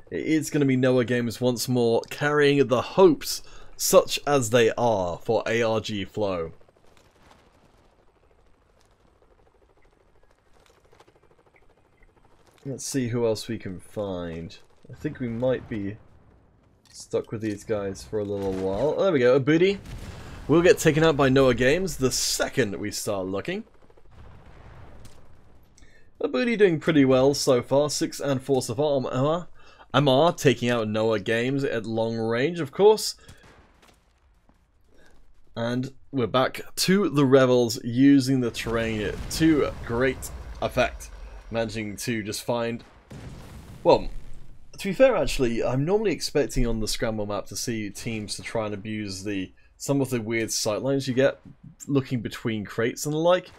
It is going to be Noah Games once more, carrying the hopes, such as they are, for ARG Flow. Let's see who else we can find. I think we might be stuck with these guys for a little while. Oh, there we go, a booty. We'll get taken out by Noah Games the second we start looking. A booty doing pretty well so far, 6 and 4 so far. Amar taking out Noah Games at long range, of course. And we're back to the Rebels using the terrain to great effect. Managing to just find... Well, to be fair actually, I'm normally expecting on the scramble map to see teams to try and abuse some of the weird sightlines you get looking between crates and the like.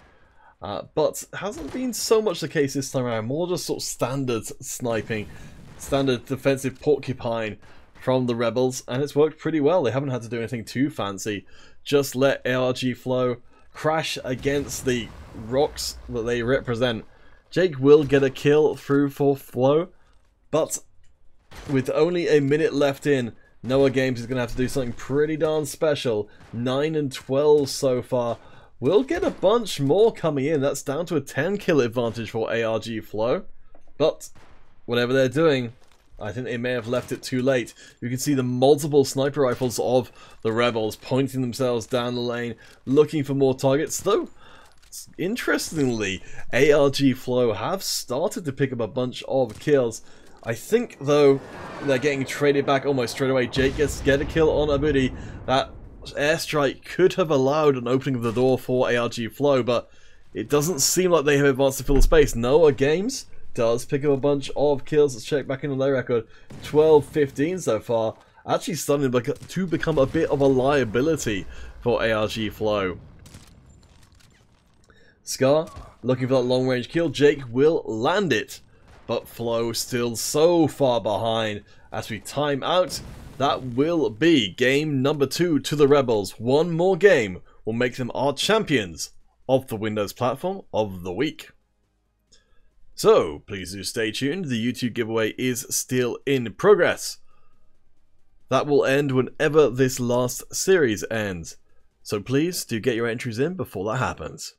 But hasn't been so much the case this time around. More just sort of standard sniping, standard defensive porcupine from the Rebels, and it's worked pretty well. They haven't had to do anything too fancy. Just let ARG Flow crash against the rocks that they represent. Jake will get a kill through for Flow, but with only a minute left in, Noah Games is going to have to do something pretty darn special. 9 and 12 so far. We'll get a bunch more coming in. That's down to a 10 kill advantage for ARG Flow. But whatever they're doing, I think they may have left it too late. You can see the multiple sniper rifles of the Rebels pointing themselves down the lane, looking for more targets. Though, interestingly, ARG Flow have started to pick up a bunch of kills. I think, though, they're getting traded back almost straight away. Jake gets to get a kill on Abudi. That airstrike could have allowed an opening of the door for ARG Flow, but it doesn't seem like they have advanced to fill the space. Noah Games does pick up a bunch of kills. Let's check back in on their record. 12-15 so far. Actually starting to become a bit of a liability for ARG Flow. Scar looking for that long range kill. Jake will land it, but Flow still so far behind. As we time out, that will be game number 2 to the Rebels. One more game will make them our champions of the Windows platform of the week. So, please do stay tuned. The YouTube giveaway is still in progress. That will end whenever this last series ends. So please do get your entries in before that happens.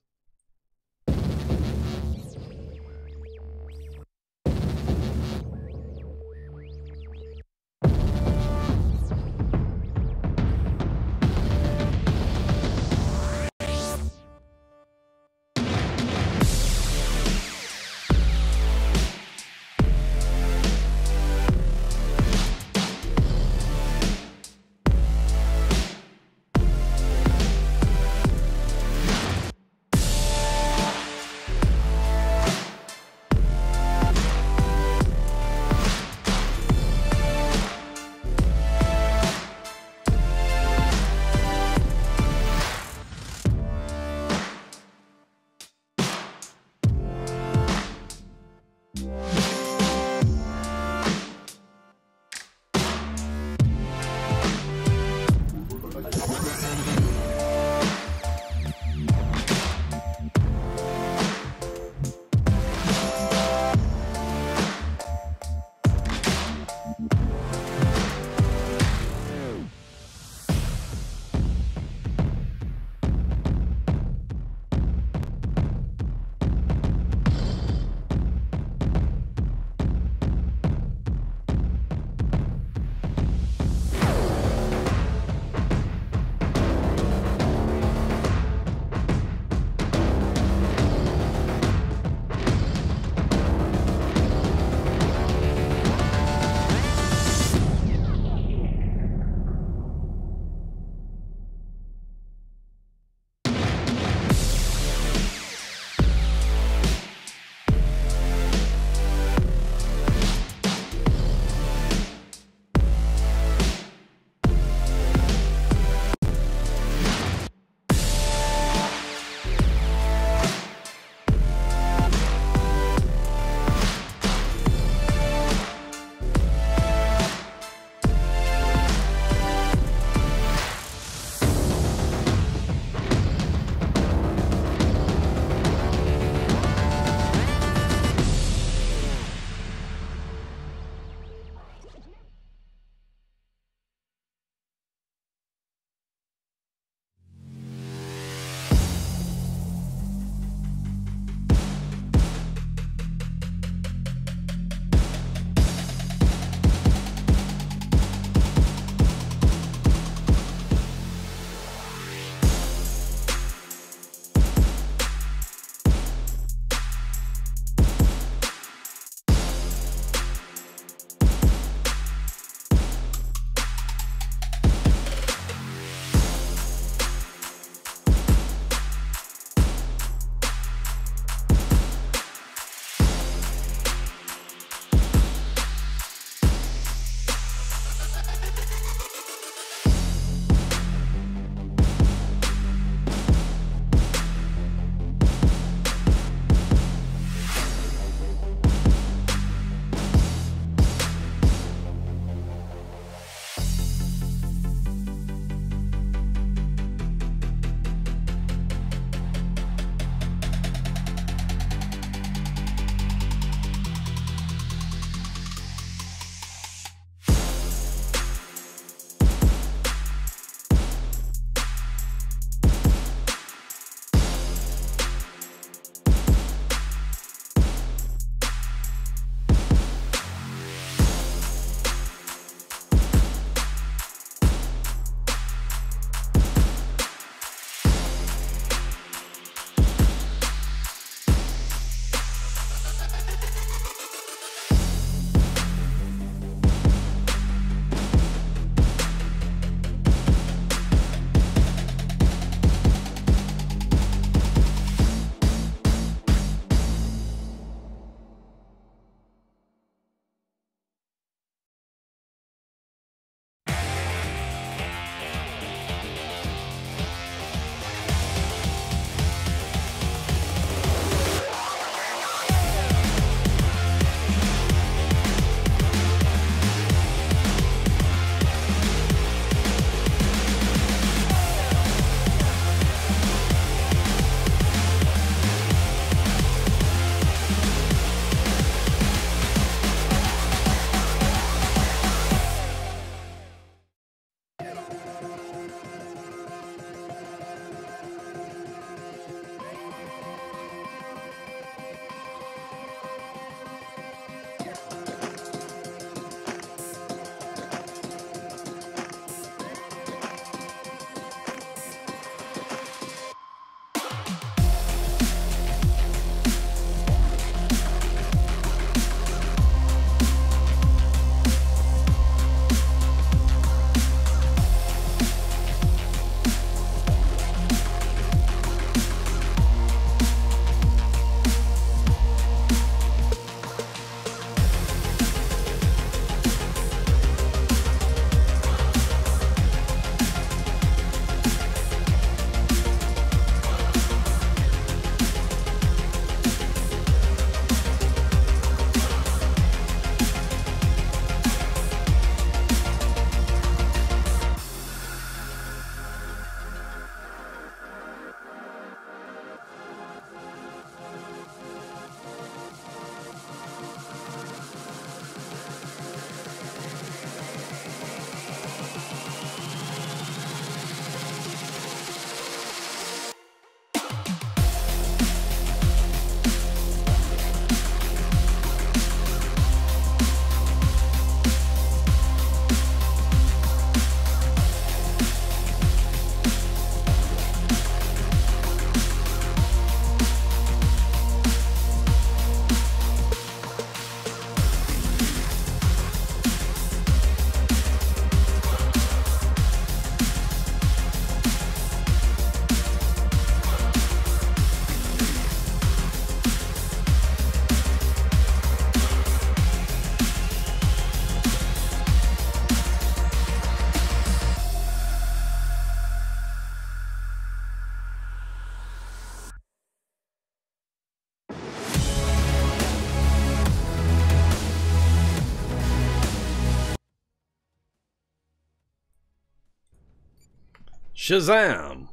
Shazam!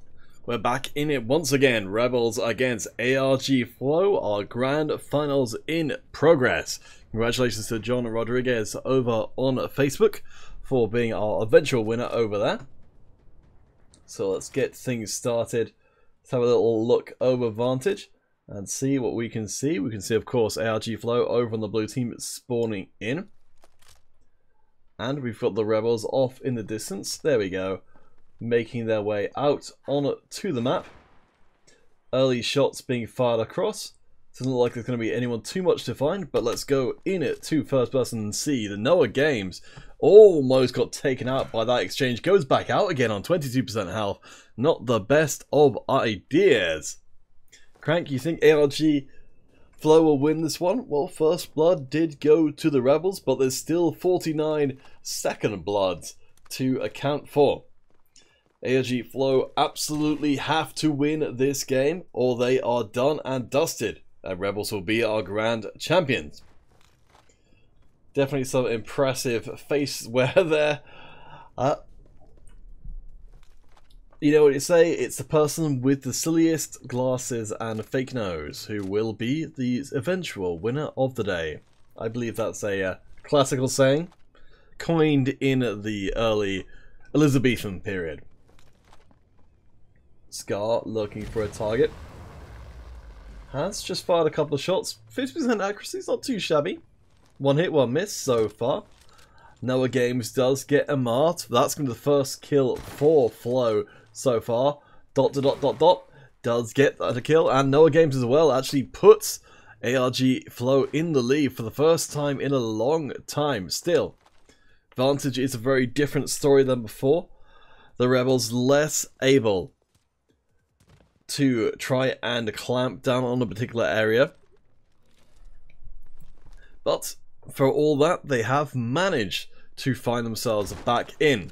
We're back in it once again. Rebels against ARG Flow, our grand finals in progress. Congratulations to John Rodriguez over on Facebook for being our eventual winner over there. So let's get things started. Let's have a little look over Vantage and see what we can see. We can see, of course, ARG Flow over on the blue team spawning in. And we've got the Rebels off in the distance. There we go. Making their way out on to the map. Early shots being fired across. Doesn't look like there's going to be anyone too much to find, but let's go in it to first person and see. The Noah Games almost got taken out by that exchange. Goes back out again on 22% health. Not the best of ideas. Crank, you think ARG Flow will win this one? Well, first blood did go to the Rebels, but there's still 49 second bloods to account for. ARG Flow absolutely have to win this game or they are done and dusted. And Rebels will be our grand champions. Definitely some impressive face wear there. You know what you say? It's the person with the silliest glasses and fake nose who will be the eventual winner of the day. I believe that's a classical saying coined in the early Elizabethan period. Scar looking for a target. Has just fired a couple of shots. 50% accuracy is not too shabby. One hit, one miss so far. Noah Games does get a mart. That's going to be the first kill for Flow so far. ... Does get a kill. And Noah Games as well actually puts ARG Flow in the lead for the first time in a long time. Still, Vantage is a very different story than before. The Rebels less able to try and clamp down on a particular area. But for all that, they have managed to find themselves back in.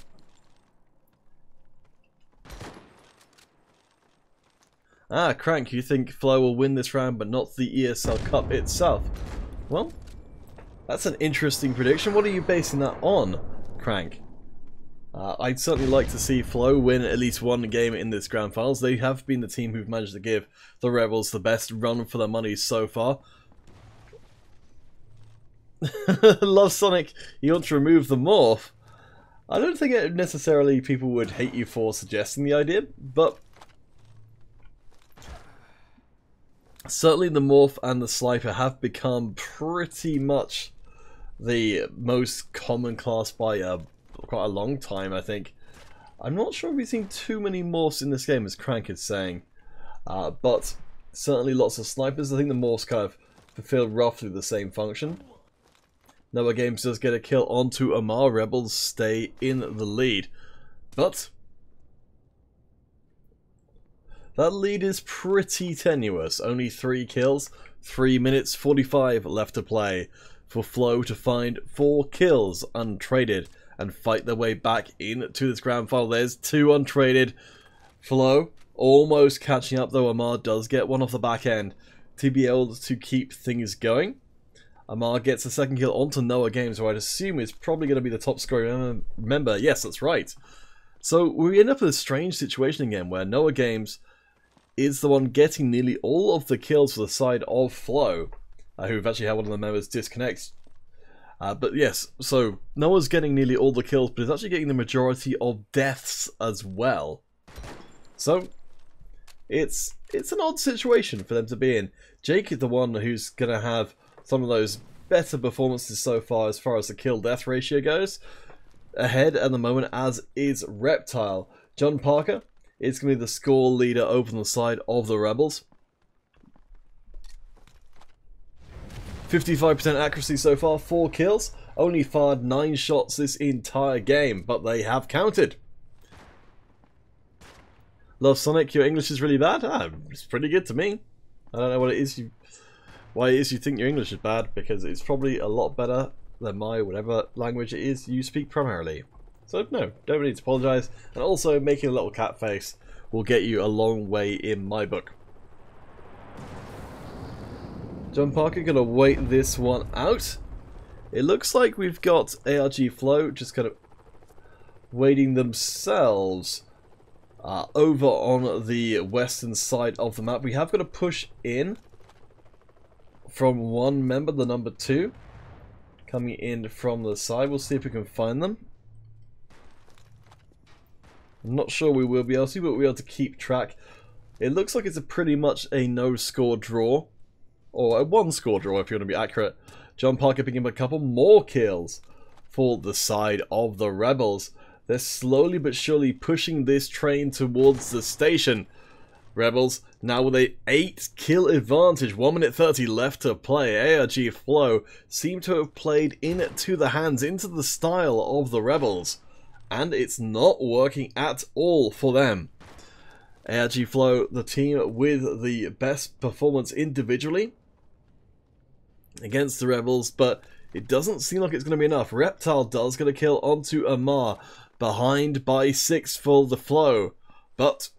Crank, you think Flow will win this round but not the ESL Cup itself? Well, that's an interesting prediction. What are you basing that on, Crank? I'd certainly like to see Flow win at least one game in this grand finals. They have been the team who've managed to give the Rebels the best run for their money so far. Love Sonic, you want to remove the morph? I don't think necessarily people would hate you for suggesting the idea, but certainly the morph and the sliper have become pretty much the most common class by quite a long time, I think. I'm not sure if we've seen too many morphs in this game, as Crank is saying, but certainly lots of snipers. I think the morphs kind of fulfill roughly the same function. Noah Games does get a kill onto Amar. Rebels stay in the lead, but that lead is pretty tenuous. Only 3 kills, 3 minutes 45 left to play for Flow to find 4 kills untraded and fight their way back into this grand final. There's 2 untraded. Flow almost catching up, though Amar does get one off the back end to be able to keep things going. Amar gets a second kill onto Noah Games, who I'd assume is probably going to be the top scorer member. Yes, that's right. So we end up in a strange situation again, where Noah Games is the one getting nearly all of the kills for the side of Flow, who've actually had one of the members disconnect. But yes, so Noah's getting nearly all the kills, but he's actually getting the majority of deaths as well. So it's an odd situation for them to be in. Jake is the one who's going to have some of those better performances so far as the kill-death ratio goes. Ahead at the moment, as is Reptile. John Parker is going to be the score leader over on the side of the Rebels. 55% accuracy so far, 4 kills. Only fired 9 shots this entire game, but they have counted. Love Sonic, your English is really bad? It's pretty good to me. I don't know what it is why it is you think your English is bad, because it's probably a lot better than my whatever language it is you speak primarily. So no, don't need to apologise. And also making a little cat face will get you a long way in my book. John Parker gonna wait this one out. It looks like we've got ARG Flow just kind of waiting themselves Over on the western side of the map, we have got to push in from one member, the number 2, coming in from the side. We'll see if we can find them. I'm not sure we will be able to, but we'll be able to keep track. It looks like it's pretty much a no-score draw, or a one-score draw if you want to be accurate. John Parker picking up a couple more kills for the side of the Rebels. They're slowly but surely pushing this train towards the station. Rebels now with a 8-kill advantage, 1 minute 30 left to play. ARG Flow seem to have played into the hands, into the style of the Rebels, and it's not working at all for them. ARG Flow, the team with the best performance individually against the Rebels, but it doesn't seem like it's going to be enough. Reptile does get a kill onto Amar, behind by 6 for the Flow, but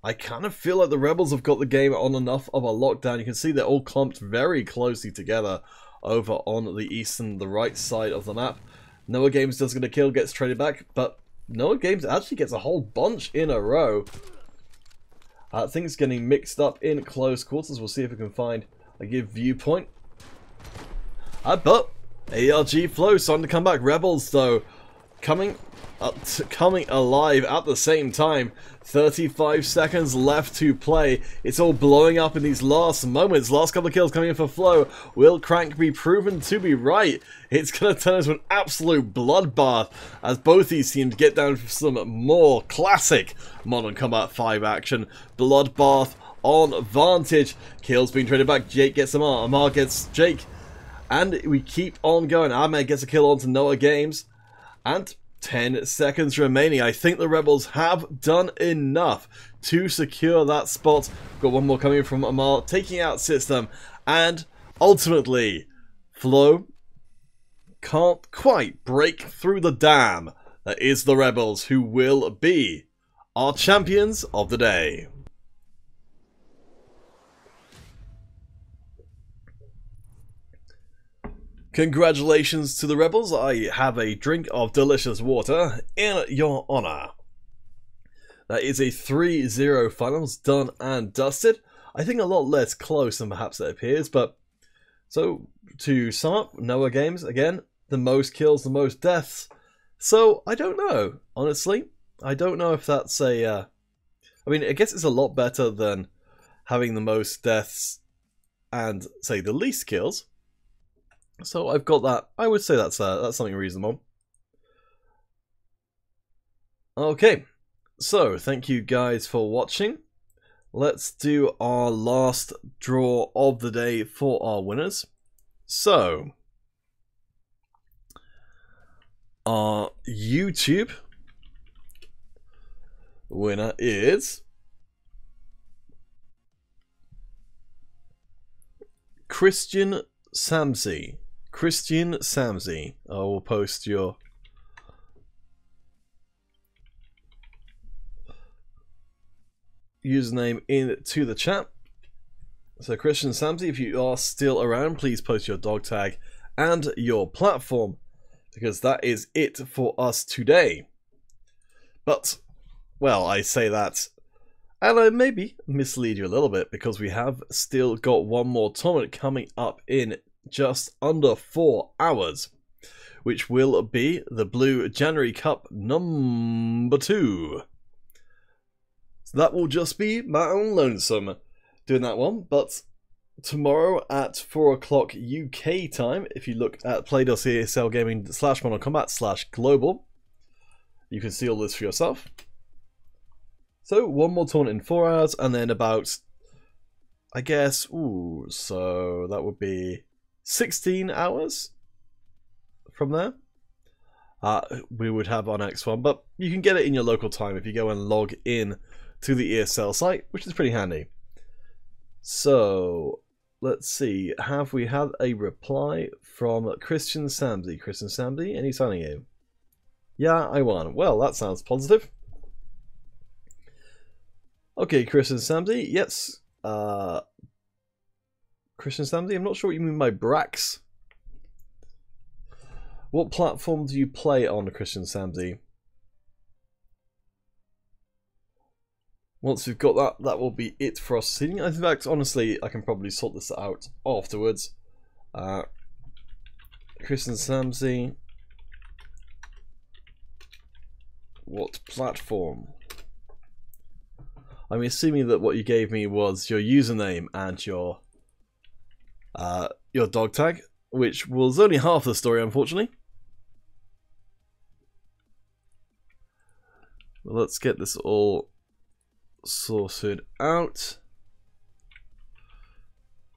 I kind of feel like the Rebels have got the game on enough of a lockdown. You can see they're all clumped very closely together over on the right side of the map. Noah Games does get a kill, gets traded back, but Noah Games actually gets a whole bunch in a row. Things getting mixed up in close quarters. We'll see if we can find a good viewpoint. But ARG Flow starting to come back. Rebels, though, coming alive at the same time. 35 seconds left to play. It's all blowing up in these last moments. Last couple of kills coming in for Flow. Will Crank be proven to be right? It's going to turn into an absolute bloodbath as both these teams get down for some more classic Modern Combat 5 action. Bloodbath on Vantage. Kills being traded back. Jake gets Amar. Amar gets Jake. And we keep on going. Ahmed gets a kill onto Noah Games. And 10 seconds remaining. I think the Rebels have done enough to secure that spot. Got one more coming from Amar, taking out System. And ultimately, Flow can't quite break through the dam that is the Rebels, who will be our champions of the day. Congratulations to the Rebels. I have a drink of delicious water in your honor. That is a 3-0 finals, done and dusted. I think a lot less close than perhaps it appears, but so to sum up, Noah Games, again, the most kills, the most deaths. So I don't know, honestly. I don't know if that's a... I mean, I guess it's a lot better than having the most deaths and, say, the least kills. So I've got that. I would say that's something reasonable. Okay, so thank you guys for watching. Let's do our last draw of the day for our winners. So, our YouTube winner is Christian Samsey. Christian Samsey. I will post your username into the chat. So Christian Samsey, if you are still around, please post your dog tag and your platform, because that is it for us today. But, well, I say that, and I maybe mislead you a little bit, because we have still got one more tournament coming up in just under 4 hours, which will be the Blue January Cup number 2. So that will just be my own lonesome doing that one, but tomorrow at 4 o'clock UK time, if you look at play.csl gaming /Modern Combat /global, you can see all this for yourself. So one more tournament in 4 hours, and then about, I guess, so that would be 16 hours from there. We would have our next one, but you can get it in your local time if you go and log in to the ESL site, which is pretty handy. So let's see, have we had a reply from Christian Samsey? Christian Samsey, any signing you? Yeah, I won. Well, that sounds positive. Okay, Christian Samsey, yes. Christian Samsey, I'm not sure what you mean by Brax. What platform do you play on, Christian Samsey? once we've got that, that will be it for us seating. In fact, honestly, I can probably sort this out afterwards. Chris and Samsey. What platform? I'm assuming that what you gave me was your username and your dog tag, which was only half the story, unfortunately. Well, let's get this all sorted out.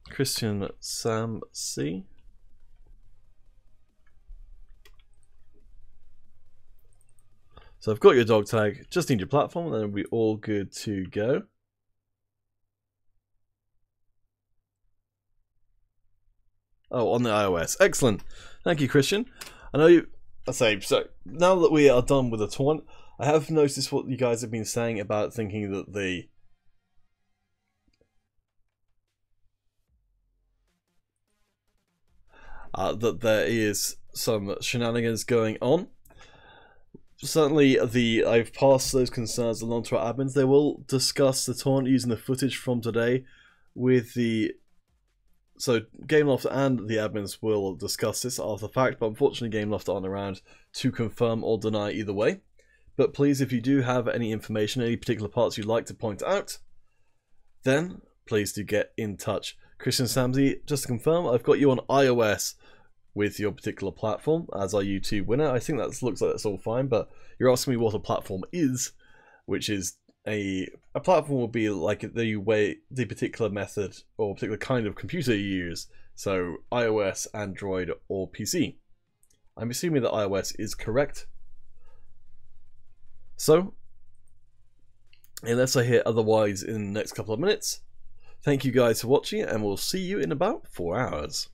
Christian Sam C. So I've got your dog tag, just need your platform, and then we'll be all good to go. Oh, on the iOS. Excellent. Thank you, Christian. I know you... so now that we are done with the tournament, I have noticed what you guys have been saying about thinking that that there is some shenanigans going on. Certainly, I've passed those concerns along to our admins. They will discuss the tournament using the footage from today with the... So, Gameloft and the admins will discuss this after the fact, but unfortunately Gameloft aren't around to confirm or deny either way. But please, if you do have any information, any particular parts you'd like to point out, then please do get in touch. Christian Samsey, just to confirm, I've got you on iOS with your particular platform as our YouTube winner. I think that looks like that's all fine, but you're asking me what a platform is, which is a platform will be like the particular method or particular kind of computer you use. So iOS, Android, or PC. I'm assuming that iOS is correct. So, unless I hear otherwise in the next couple of minutes, thank you guys for watching, and we'll see you in about 4 hours.